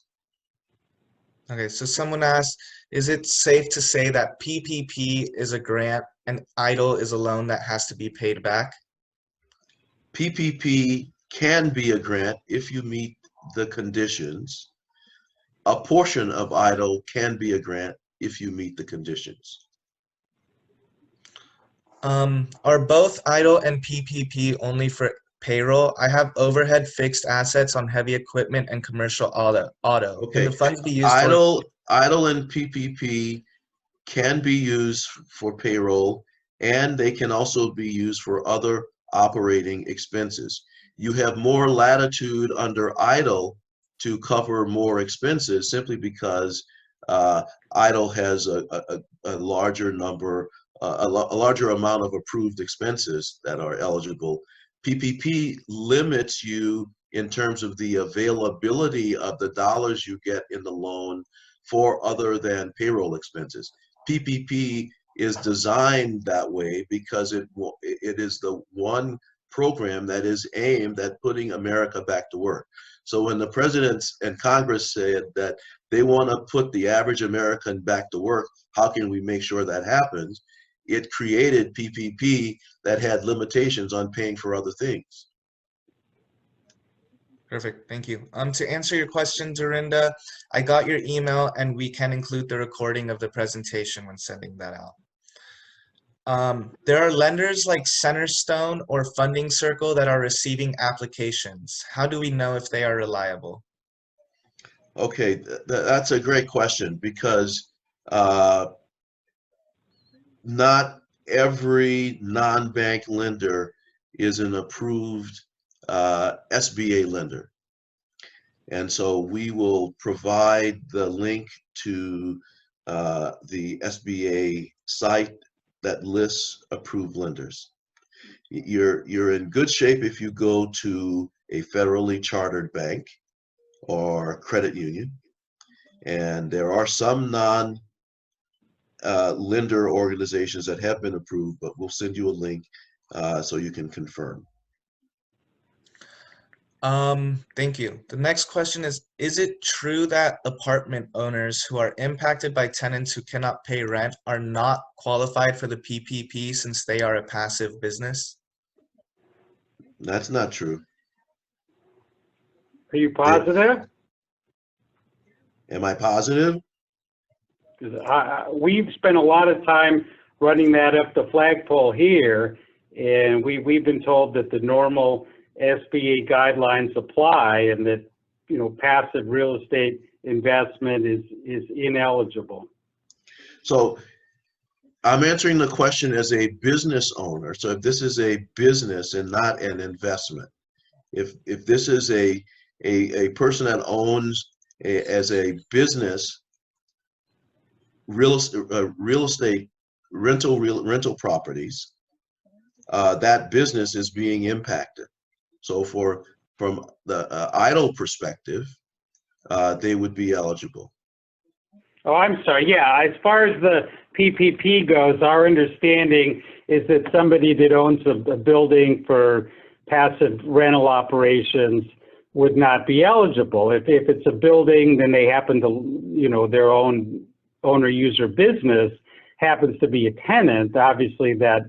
okay, so someone asked, is it safe to say that PPP is a grant and EIDL is a loan that has to be paid back? PPP can be a grant if you meet the conditions. A portion of EIDL can be a grant if you meet the conditions. Are both EIDL and PPP only for payroll? I have overhead fixed assets on heavy equipment and commercial auto. Can Okay, the funds be used for? EIDL and PPP can be used for payroll, and they can also be used for other operating expenses. You have more latitude under EIDL to cover more expenses simply because EIDL has a larger number, a larger amount of approved expenses that are eligible. PPP limits you in terms of the availability of the dollars you get in the loan for other than payroll expenses. PPP is designed that way because it is the one program that is aimed at putting America back to work. So when the president and Congress said that they want to put the average American back to work, how can we make sure that happens? It created PPP that had limitations on paying for other things. Perfect, thank you. To answer your question, Dorinda, I got your email and we can include the recording of the presentation when sending that out. There are lenders like Centerstone or Funding Circle that are receiving applications. How do we know if they are reliable? Okay, that's a great question because not every non-bank lender is an approved SBA lender. And so we will provide the link to the SBA site that lists approved lenders. You're in good shape if you go to a federally chartered bank or credit union. And there are some non-lender organizations that have been approved, but we'll send you a link so you can confirm. Thank you. The next question is it true that apartment owners who are impacted by tenants who cannot pay rent are not qualified for the PPP since they are a passive business? That's not true. Are you positive? Am I positive? We've spent a lot of time running that up the flagpole here, and we've been told that the normal SBA guidelines apply and that, you know, passive real estate investment is ineligible. So I'm answering the question as a business owner. So if this is a business and not an investment, if this is a person that owns as a business real estate rental properties, that business is being impacted. So from the EIDL perspective, they would be eligible. Oh, I'm sorry. Yeah, as far as the PPP goes, our understanding is that somebody that owns a building for passive rental operations would not be eligible. If it's a building, then they happen to, you know, their own owner-user business happens to be a tenant, obviously that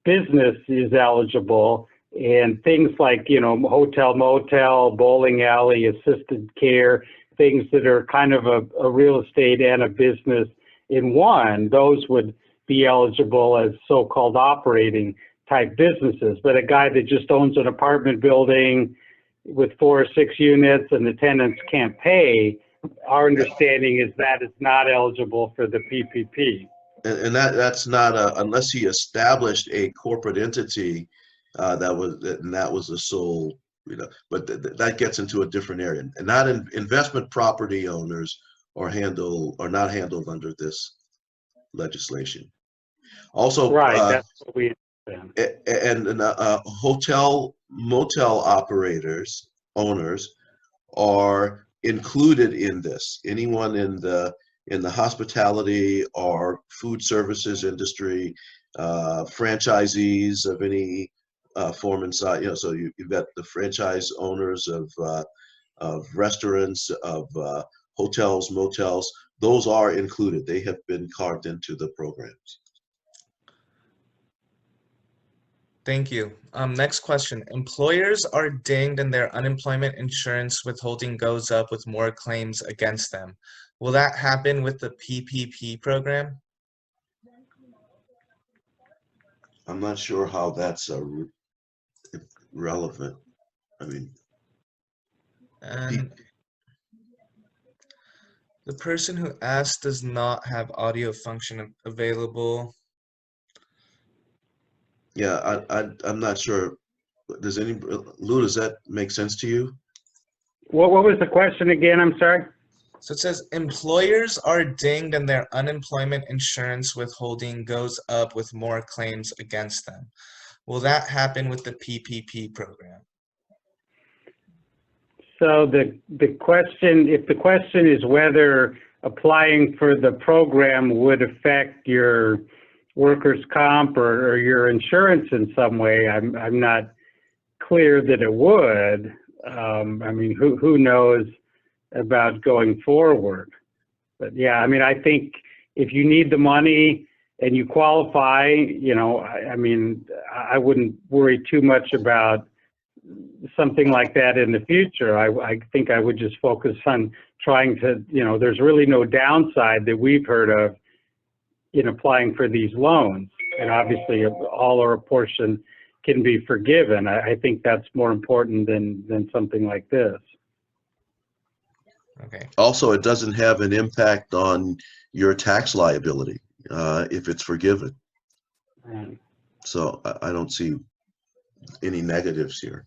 business is eligible. And things like, you know, hotel, motel, bowling alley, assisted care, things that are kind of a real estate and a business in one, those would be eligible as so-called operating type businesses. But a guy that just owns an apartment building with 4 or 6 units and the tenants can't pay, our understanding is that it's not eligible for the PPP. And that's not unless he established a corporate entity that was the sole, you know, but that gets into a different area. And not investment property owners are not handled under this legislation. Also, right, that's what we understand. and hotel motel owners are included in this. Anyone in the hospitality or food services industry, franchisees of any form and size, so you've got the franchise owners of restaurants, of hotels, motels, those are included. They have been carved into the programs. Thank you. Next question. Employers are dinged and their unemployment insurance withholding goes up with more claims against them. Will that happen with the PPP program? I'm not sure how that's relevant. I mean, And the person who asked does not have audio function available. yeah, I'm not sure. Does Lou, does that make sense to you? What was the question again? I'm sorry. So it says employers are dinged and their unemployment insurance withholding goes up with more claims against them. Will that happen with the PPP program? So the question, if the question is whether applying for the program would affect your workers' comp or your insurance in some way, I'm not clear that it would. I mean, who knows about going forward? But yeah, I mean, I think if you need the money and you qualify, I mean, I wouldn't worry too much about something like that in the future. I think I would just focus on trying to, there's really no downside that we've heard of in applying for these loans. And obviously all or a portion can be forgiven. I think that's more important than something like this. Okay. Also, it doesn't have an impact on your tax liability if it's forgiven. So I don't see any negatives here.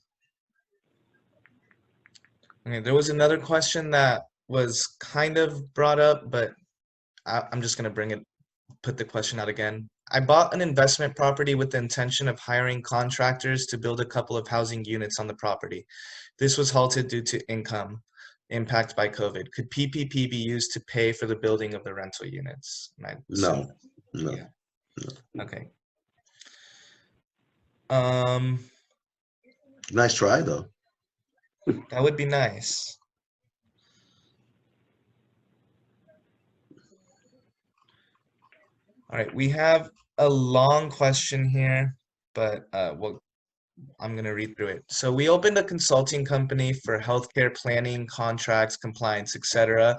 Okay, there was another question that was kind of brought up, but I'm just going to put the question out again. I bought an investment property with the intention of hiring contractors to build a couple of housing units on the property. This was halted due to income impact by COVID. Could PPP be used to pay for the building of the rental units? No. Yeah. Okay. Nice try, though. That would be nice. All right, we have a long question here, but I'm going to read through it. So we opened a consulting company for healthcare planning, contracts, compliance, etc.,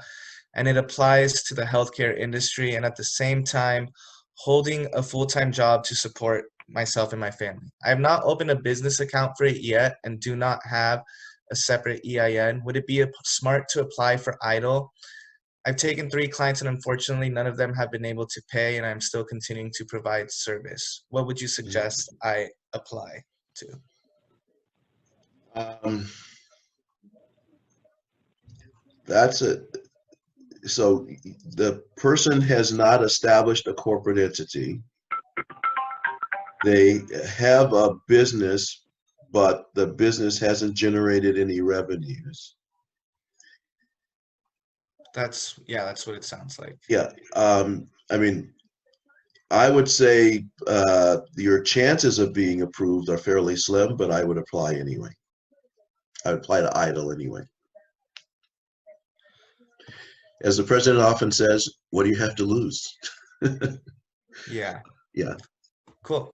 and it applies to the healthcare industry, and at the same time holding a full-time job to support myself and my family. I have not opened a business account for it yet and do not have a separate EIN. Would it be smart to apply for EIDL? I've taken 3 clients and unfortunately none of them have been able to pay, and I'm still continuing to provide service. What would you suggest I apply to? That's it. So the person has not established a corporate entity. They have a business, but the business hasn't generated any revenues. That's what it sounds like. Yeah. I mean, I would say your chances of being approved are fairly slim, but I would apply anyway. I would apply to EIDL anyway. As the president often says, what do you have to lose? Yeah. Yeah. Cool.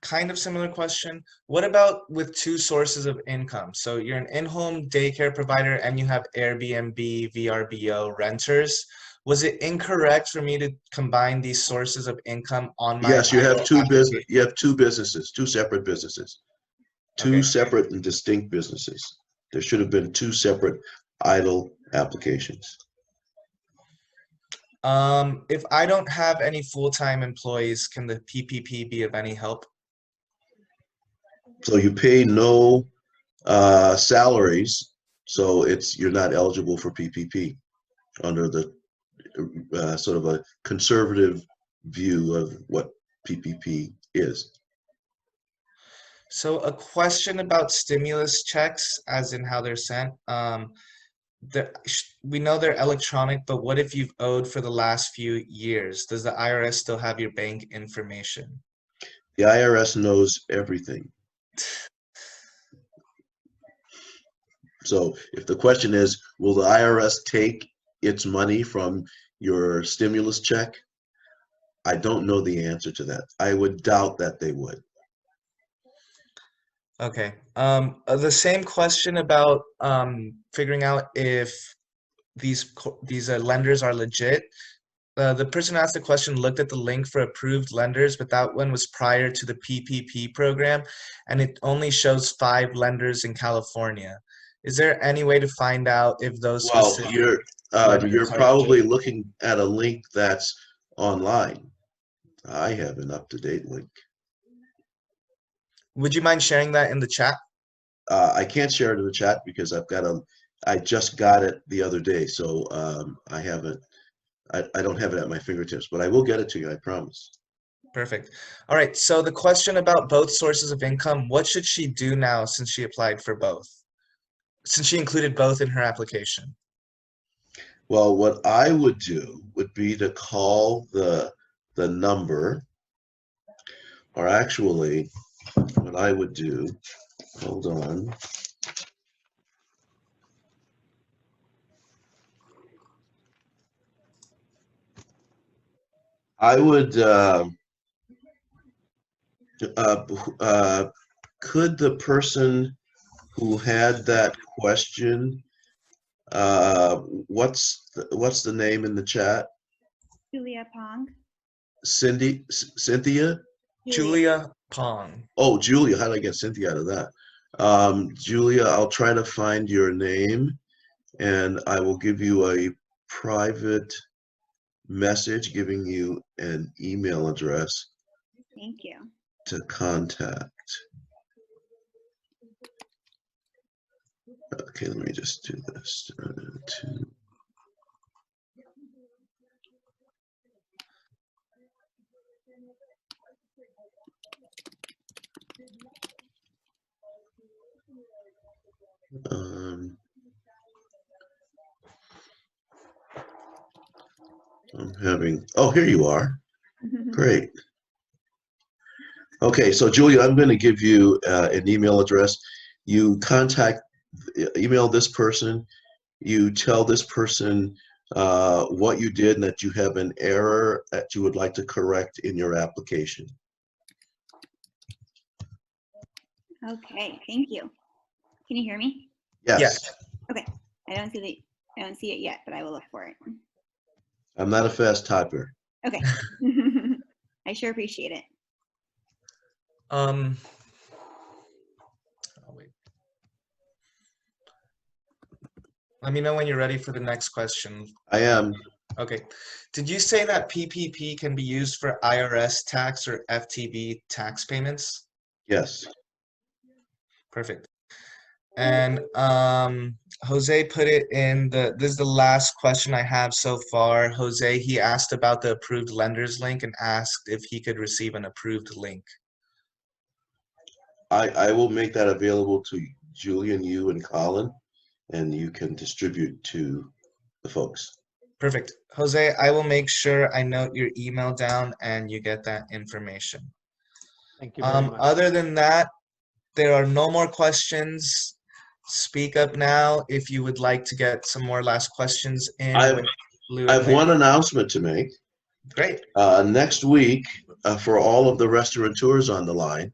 Kind of similar question. What about with 2 sources of income? So you're an in-home daycare provider and you have Airbnb, VRBO, renters. Was it incorrect for me to combine these sources of income on my Yes, you have EIDL application? you have 2 businesses, 2 separate businesses. 2 Okay. separate and distinct businesses. There should have been 2 separate EIDL applications. If I don't have any full-time employees, can the PPP be of any help? So you pay no salaries, so you're not eligible for PPP under the sort of a conservative view of what PPP is. So a question about stimulus checks, as in how they're sent. we know they're electronic, but what if you've owed for the last few years? Does the IRS still have your bank information? The IRS knows everything. So if the question is, will the IRS take its money from your stimulus check? I don't know the answer to that. I would doubt that they would. Okay. The same question about figuring out if these lenders are legit. The person who asked the question looked at the link for approved lenders, but that one was prior to the PPP program, and it only shows 5 lenders in California. Is there any way to find out if those Well, specific you're lenders are probably legit? looking at a link that's online. I have an up-to-date link. Would you mind sharing that in the chat? I can't share it in the chat because I just got it the other day, so I don't have it at my fingertips, but I will get it to you, I promise. Perfect. All right, so the question about both sources of income, what should she do now since she applied for both? Since she included both in her application? Well, what I would do would be to call the number, or actually, what I would do, hold on. I would, could the person who had that question, what's the name in the chat? Julia Pong. Cynthia? Julia Pong. Oh, Julia, how did I get Cynthia out of that? Julia, I'll try to find your name and I will give you a private message giving you an email address Thank you. to contact. Okay, let me just do this. I'm having, oh, here you are. Great. Okay, so Julia, I'm going to give you an email address. You email this person, you tell this person what you did and that you have an error that you would like to correct in your application. Okay, thank you. Can you hear me? Yes. Okay. I don't see it yet, but I will look for it. I'm not a fast typer. Okay. I sure appreciate it. Oh, wait. Let me know when you're ready for the next question. I am. Okay. Did you say that PPP can be used for IRS tax or FTB tax payments? Yes. Perfect. And Jose put it in this is the last question I have so far. Jose, he asked about the approved lenders link and asked if he could receive an approved link. I will make that available to Julian, you, and Colin, and you can distribute to the folks. Perfect. Jose, I will make sure I note your email down and you get that information. Thank you very much. Other than that, there are no more questions. Speak up now if you would like to get some more last questions in. I have one announcement to make. Great. Next week, for all of the restaurateurs on the line,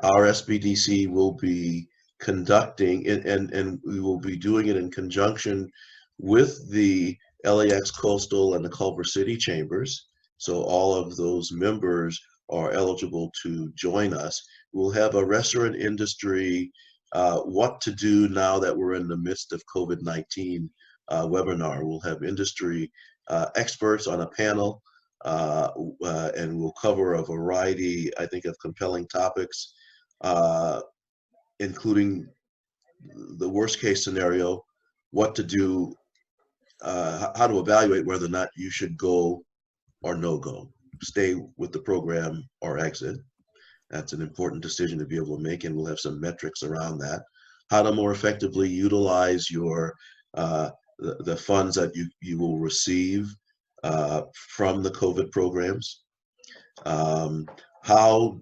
our SBDC will be conducting, and we will be doing it in conjunction with the LAX Coastal and the Culver City Chambers. So all of those members are eligible to join us. We'll have a restaurant industry, what to do now that we're in the midst of COVID-19 webinar. We'll have industry experts on a panel, and we'll cover a variety, I think, of compelling topics, including the worst case scenario, what to do, how to evaluate whether or not you should go or no go, stay with the program or exit. That's an important decision to be able to make, and we'll have some metrics around that. How to more effectively utilize your the funds that you will receive from the COVID programs. How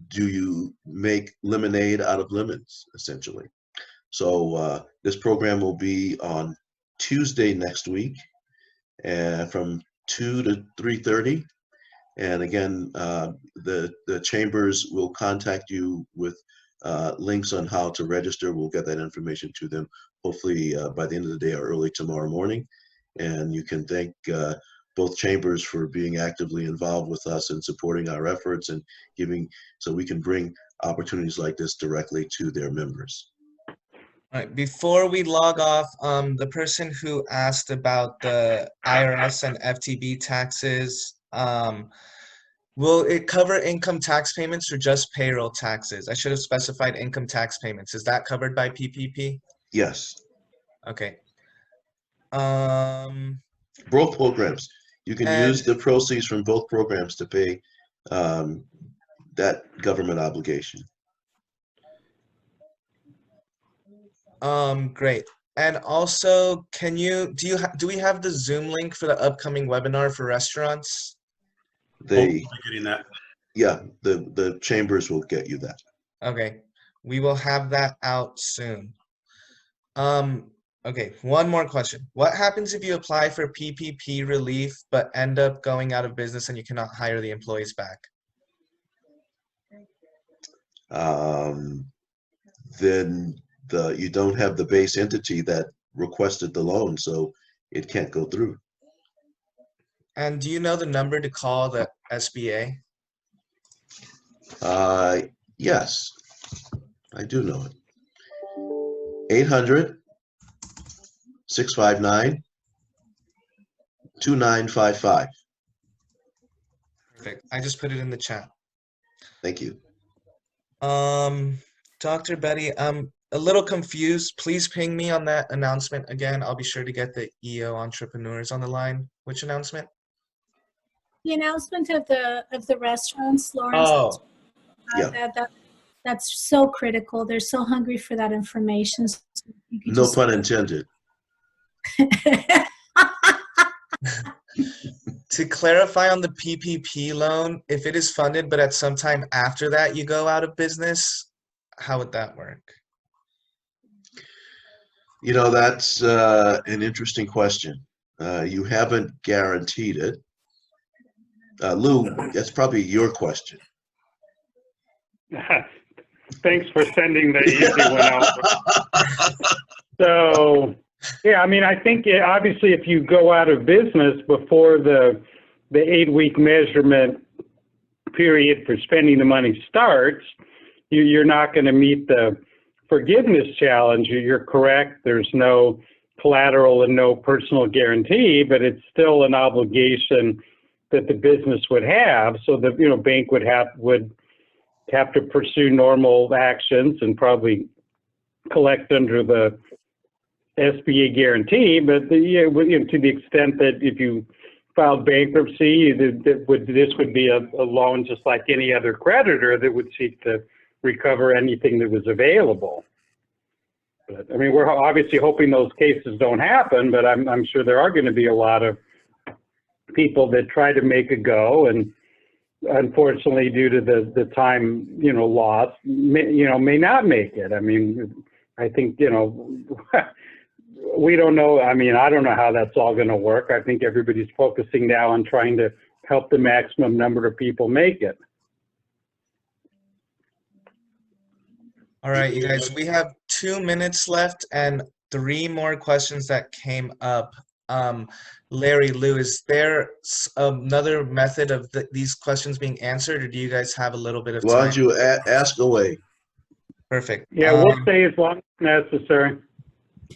do you make lemonade out of lemons, essentially? So this program will be on Tuesday next week, from 2 to 3:30. And again, the chambers will contact you with links on how to register. We'll get that information to them hopefully by the end of the day or early tomorrow morning. And you can thank both chambers for being actively involved with us and supporting our efforts and giving, so we can bring opportunities like this directly to their members. All right, before we log off, the person who asked about the IRS and FTB taxes, will it cover income tax payments or just payroll taxes? I should have specified income tax payments. Is that covered by PPP? Yes, Okay. both programs. You can And- use the proceeds from both programs to pay that government obligation. Great. And also, do we have the Zoom link for the upcoming webinar for restaurants? They, Hopefully getting that. yeah, the chambers will get you that. Okay, we will have that out soon. Okay, one more question. What happens if you apply for PPP relief but end up going out of business and you cannot hire the employees back? Then you don't have the base entity that requested the loan, so it can't go through. And do you know the number to call the SBA? Yes, I do know it. 800-659-2955. Perfect. I just put it in the chat. Thank you. Dr. Betty, I'm a little confused. Please ping me on that announcement again. I'll be sure to get the EO entrepreneurs on the line. Which announcement? The announcement of the restaurants, Lawrence. Oh, Yeah. That's so critical. They're so hungry for that information. So you could No just- pun intended. to clarify on the PPP loan, if it is funded, but at some time after that you go out of business, how would that work? You know, that's an interesting question. You haven't guaranteed it. Lou, that's probably your question. Thanks for sending the easy one out. So, yeah, I mean, I think obviously if you go out of business before the 8-week measurement period for spending the money starts, you're not going to meet the forgiveness challenge. You're correct. There's no collateral and no personal guarantee, but it's still an obligation that the business would have. So the bank would have to pursue normal actions and probably collect under the SBA guarantee. But to the extent that if you filed bankruptcy, this would be a loan just like any other creditor that would seek to recover anything that was available. But I mean, we're obviously hoping those cases don't happen, but I'm sure there are going to be a lot of people that try to make a go, and unfortunately, due to the time loss, may not make it. I mean, I think we don't know. I mean, I don't know how that's all going to work. I think everybody's focusing now on trying to help the maximum number of people make it. All right, you guys, we have 2 minutes left and 3 more questions that came up. Larry, Lou, is there another method of these questions being answered, or do you guys have a little bit of time? Why don't you ask away? Perfect. Yeah, we'll stay as long as necessary.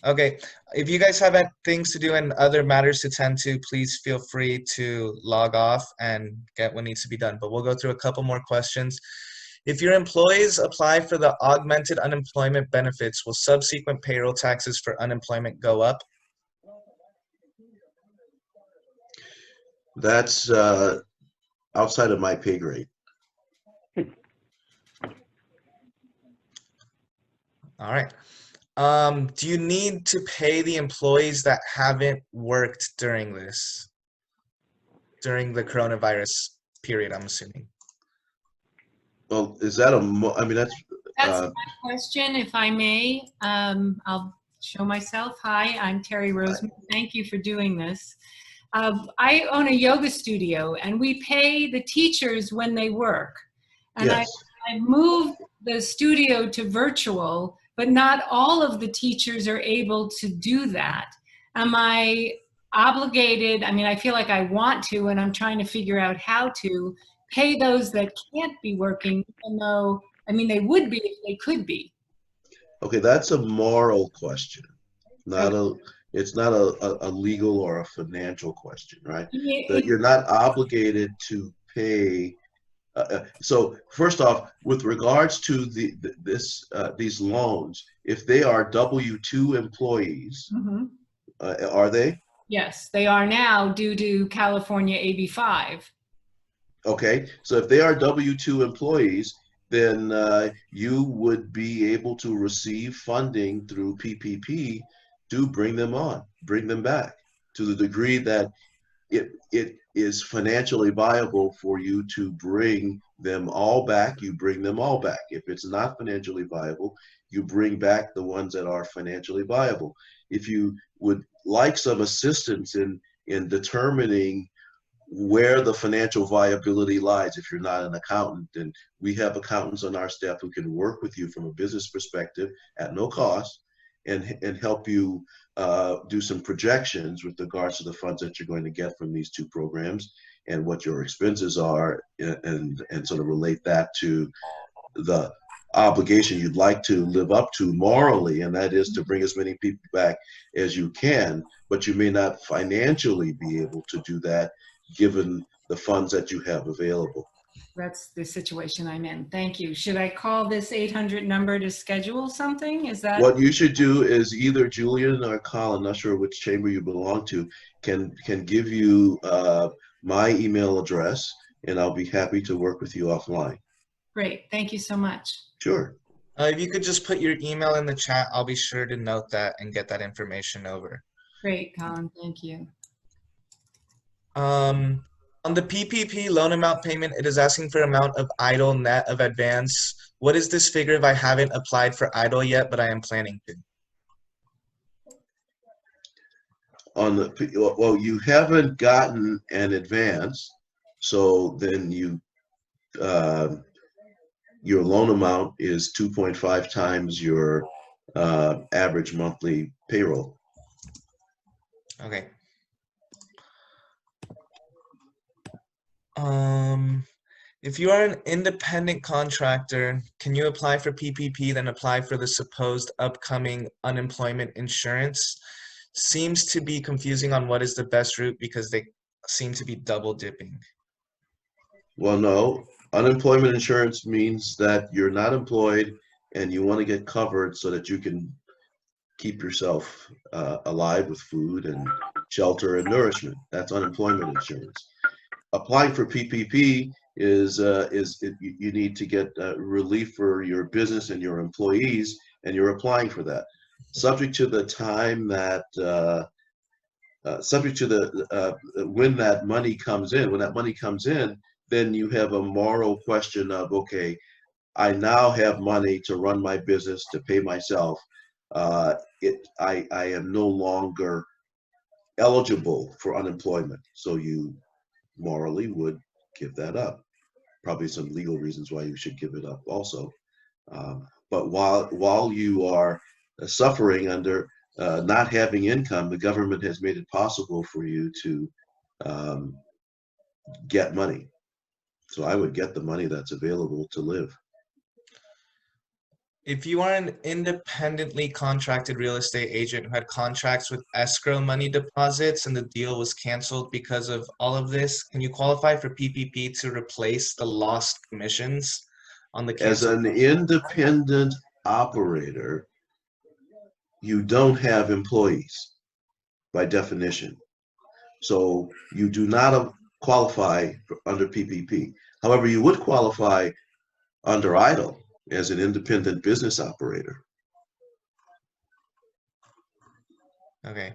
Okay, if you guys have things to do and other matters to tend to, please feel free to log off and get what needs to be done. But we'll go through a couple more questions. If your employees apply for the augmented unemployment benefits, will subsequent payroll taxes for unemployment go up? That's outside of my pay grade. All right. Do you need to pay the employees that haven't worked during the coronavirus period, I'm assuming? Well, is that I mean, that's That's my question, if I may. I'll show myself. Hi, I'm Terry Roseman. Thank you for doing this. I own a yoga studio, and we pay the teachers when they work. And yes. I moved the studio to virtual, but not all of the teachers are able to do that. Am I obligated? I mean, I feel like I want to, and I'm trying to figure out how to pay those that can't be working, even though, I mean, they would be if they could be. Okay, that's a moral question, not it's not a legal or a financial question, right? That you're not obligated to pay. So first off, with regards to these loans, if they are W-2 employees, are they? Yes, they are now due to California AB5. Okay, so if they are W-2 employees, then you would be able to receive funding through PPP to bring them on, bring them back to the degree that it is financially viable for you to bring them all back. You bring them all back. If it's not financially viable, you bring back the ones that are financially viable. If you would like some assistance in determining where the financial viability lies, if you're not an accountant, then we have accountants on our staff who can work with you from a business perspective at no cost and help you do some projections with regards to the funds that you're going to get from these two programs and what your expenses are, and sort of relate that to the obligation you'd like to live up to morally, and that is to bring as many people back as you can, but you may not financially be able to do that given the funds that you have available. That's the situation I'm in. Thank you. Should I call this 800 number to schedule something? Is that? What you should do is either Julian or Colin, not sure which chamber you belong to, can give you my email address, and I'll be happy to work with you offline. Great. Thank you so much. Sure. If you could just put your email in the chat, I'll be sure to note that and get that information over. Great, Colin. Thank you. On the PPP loan amount payment, it is asking for amount of EIDL net of advance. What is this figure if I haven't applied for EIDL yet, but I am planning to? On the, well, you haven't gotten an advance, so then you your loan amount is 2.5 times your average monthly payroll. Okay. If you are an independent contractor, can you apply for PPP, then apply for the supposed upcoming unemployment insurance? Seems to be confusing on what is the best route because they seem to be double dipping. Well, no. Unemployment insurance means that you're not employed and you want to get covered so that you can keep yourself alive with food and shelter and nourishment. That's unemployment insurance. Applying for PPP is you need to get relief for your business and your employees, and you're applying for that. Subject to the time that subject to the when that money comes in. When that money comes in, then you have a moral question of, okay, I now have money to run my business, to pay myself. I am no longer eligible for unemployment, so you morally would give that up. Probably some legal reasons why you should give it up also. But while you are suffering under not having income, the government has made it possible for you to get money. So I would get the money that's available to live. If you are an independently contracted real estate agent who had contracts with escrow money deposits and the deal was canceled because of all of this, can you qualify for PPP to replace the lost commissions on the As an independent operator, you don't have employees by definition. So you do not qualify under PPP. However, you would qualify under EIDL as an independent business operator. Okay.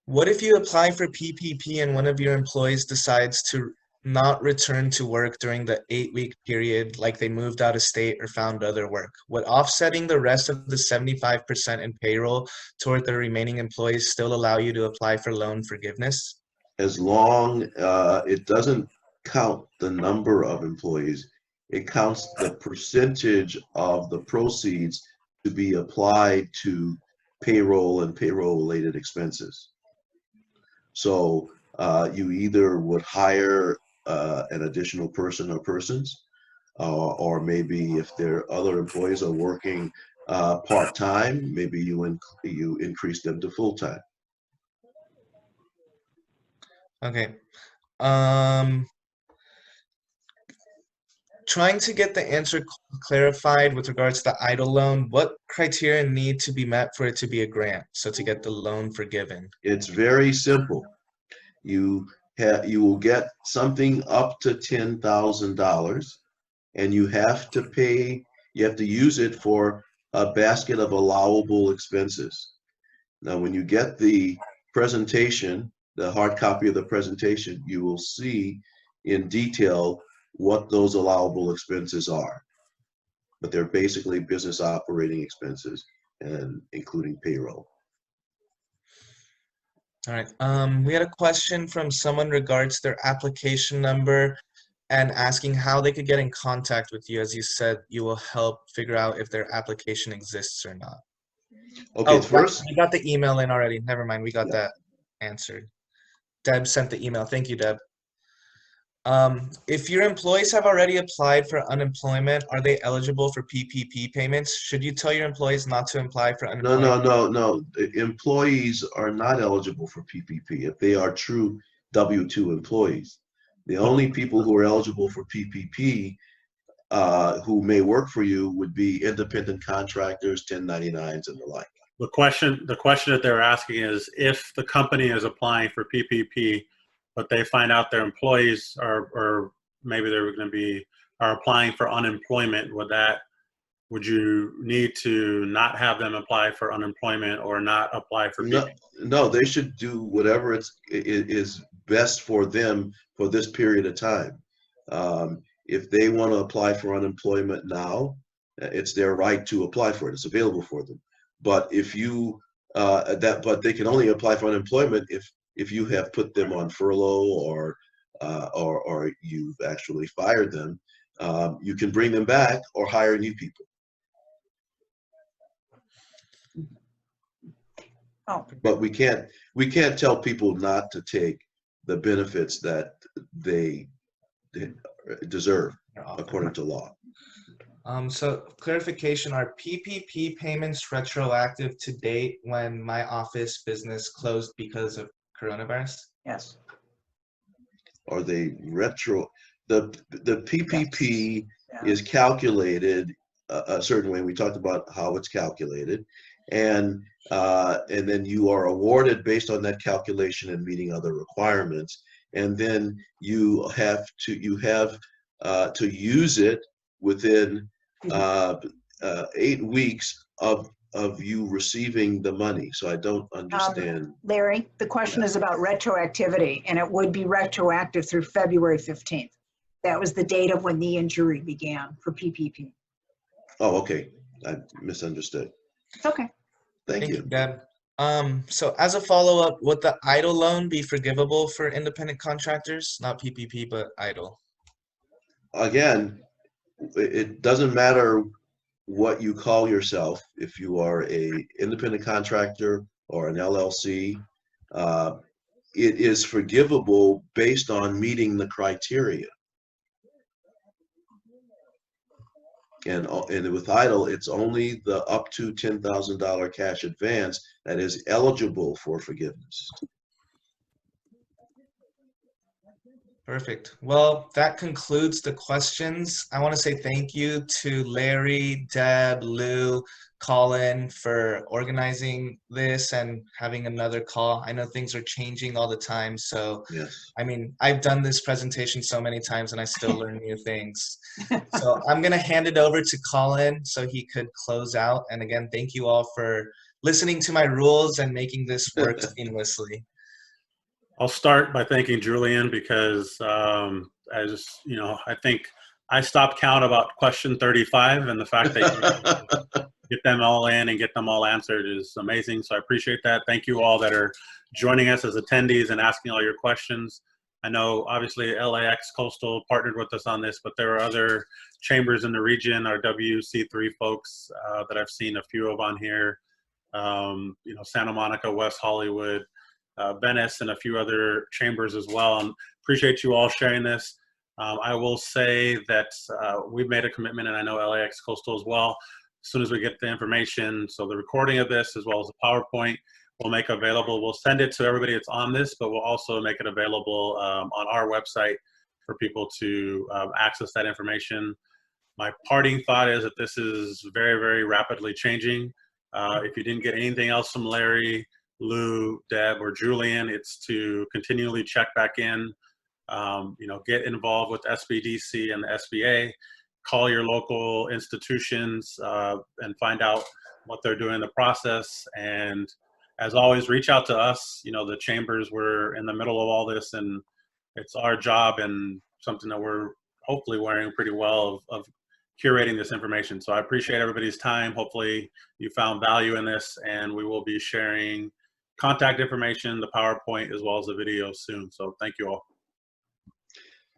What if you apply for PPP and one of your employees decides to not return to work during the 8-week period, like they moved out of state or found other work? Would offsetting the rest of the 75% in payroll toward the remaining employees still allow you to apply for loan forgiveness? As long it doesn't count the number of employees, it counts the percentage of the proceeds to be applied to payroll and payroll-related expenses. So you either would hire an additional person or persons, or maybe if their other employees are working part-time, maybe you increase them to full-time. Okay. Trying to get the answer clarified with regards to the EIDL loan, what criteria need to be met for it to be a grant, so to get the loan forgiven? It's very simple. You will get something up to $10,000, and you have to use it for a basket of allowable expenses. Now, when you get the presentation, the hard copy of the presentation, you will see in detail what those allowable expenses are. But they're basically business operating expenses, and including payroll. All right. We had a question from someone regards their application number and asking how they could get in contact with you. As you said, you will help figure out if their application exists or not. Okay, Oh, first, we got the email in already. Never mind, we got Yeah. that answered. Deb sent the email. Thank you, Deb. If your employees have already applied for unemployment, are they eligible for PPP payments? Should you tell your employees not to apply for unemployment? no. Employees are not eligible for PPP if they are true W-2 employees. The only people who are eligible for PPP who may work for you would be independent contractors, 1099s, and the like. The question that they're asking is, if the company is applying for PPP, but they find out their employees or maybe they're going to are applying for unemployment, would you need to not have them apply for unemployment or not apply for PPP? No, they should do whatever is best for them for this period of time. If they want to apply for unemployment now, it's their right to apply for it. It's available for them. But if but they can only apply for unemployment if you have put them on furlough or you've actually fired them. You can bring them back or hire new people. Oh. But we can't tell people not to take the benefits that they deserve according to law. So clarification, are PPP payments retroactive to date when my office business closed because of coronavirus? Yes. Are they retro? The PPP Yeah. is calculated a certain way. We talked about how it's calculated, and then you are awarded based on that calculation and meeting other requirements, and then you have to use it within 8 weeks of you receiving the money. So I don't understand. Larry, the question is about retroactivity, and it would be retroactive through February 15th. That was the date of when the injury began for PPP. Oh, okay. I misunderstood. It's okay. Thank you. Deb. So as a follow-up, would the EIDL loan be forgivable for independent contractors? Not PPP, but EIDL. Again, it doesn't matter what you call yourself. If you are a independent contractor or an LLC, it is forgivable based on meeting the criteria. And with EIDL, it's only the up to $10,000 cash advance that is eligible for forgiveness. Perfect. Well, that concludes the questions. I want to say thank you to Larry, Deb, Lou, Colin for organizing this and having another call. I know things are changing all the time. So, Yes. I mean, I've done this presentation so many times and I still learn new things. So I'm going to hand it over to Colin so he could close out. And again, thank you all for listening to my rules and making this work seamlessly. I'll start by thanking Julian because as you know, I think I stopped count about question 35, and the fact that you get them all in and get them all answered is amazing. So I appreciate that. Thank you all that are joining us as attendees and asking all your questions. I know obviously LAX Coastal partnered with us on this, but there are other chambers in the region, our WC3 folks that I've seen a few of on here. You know, Santa Monica, West Hollywood, Venice, and a few other chambers as well. And appreciate you all sharing this. I will say that we've made a commitment, and I know LAX Coastal as well. As soon as we get the information, so the recording of this as well as the PowerPoint, we'll make available. We'll send it to everybody that's on this, but we'll also make it available on our website for people to access that information. My parting thought is that this is very, very rapidly changing. If you didn't get anything else from Larry, Lou, Deb, or Julian, it's to continually check back in, you know, get involved with SBDC and the SBA, call your local institutions and find out what they're doing in the process. And as always, reach out to us. You know, the chambers, we're in the middle of all this, and it's our job and something that we're hopefully wearing pretty well of curating this information. So I appreciate everybody's time. Hopefully you found value in this, and we will be sharing contact information, the PowerPoint, as well as the video soon. So thank you all.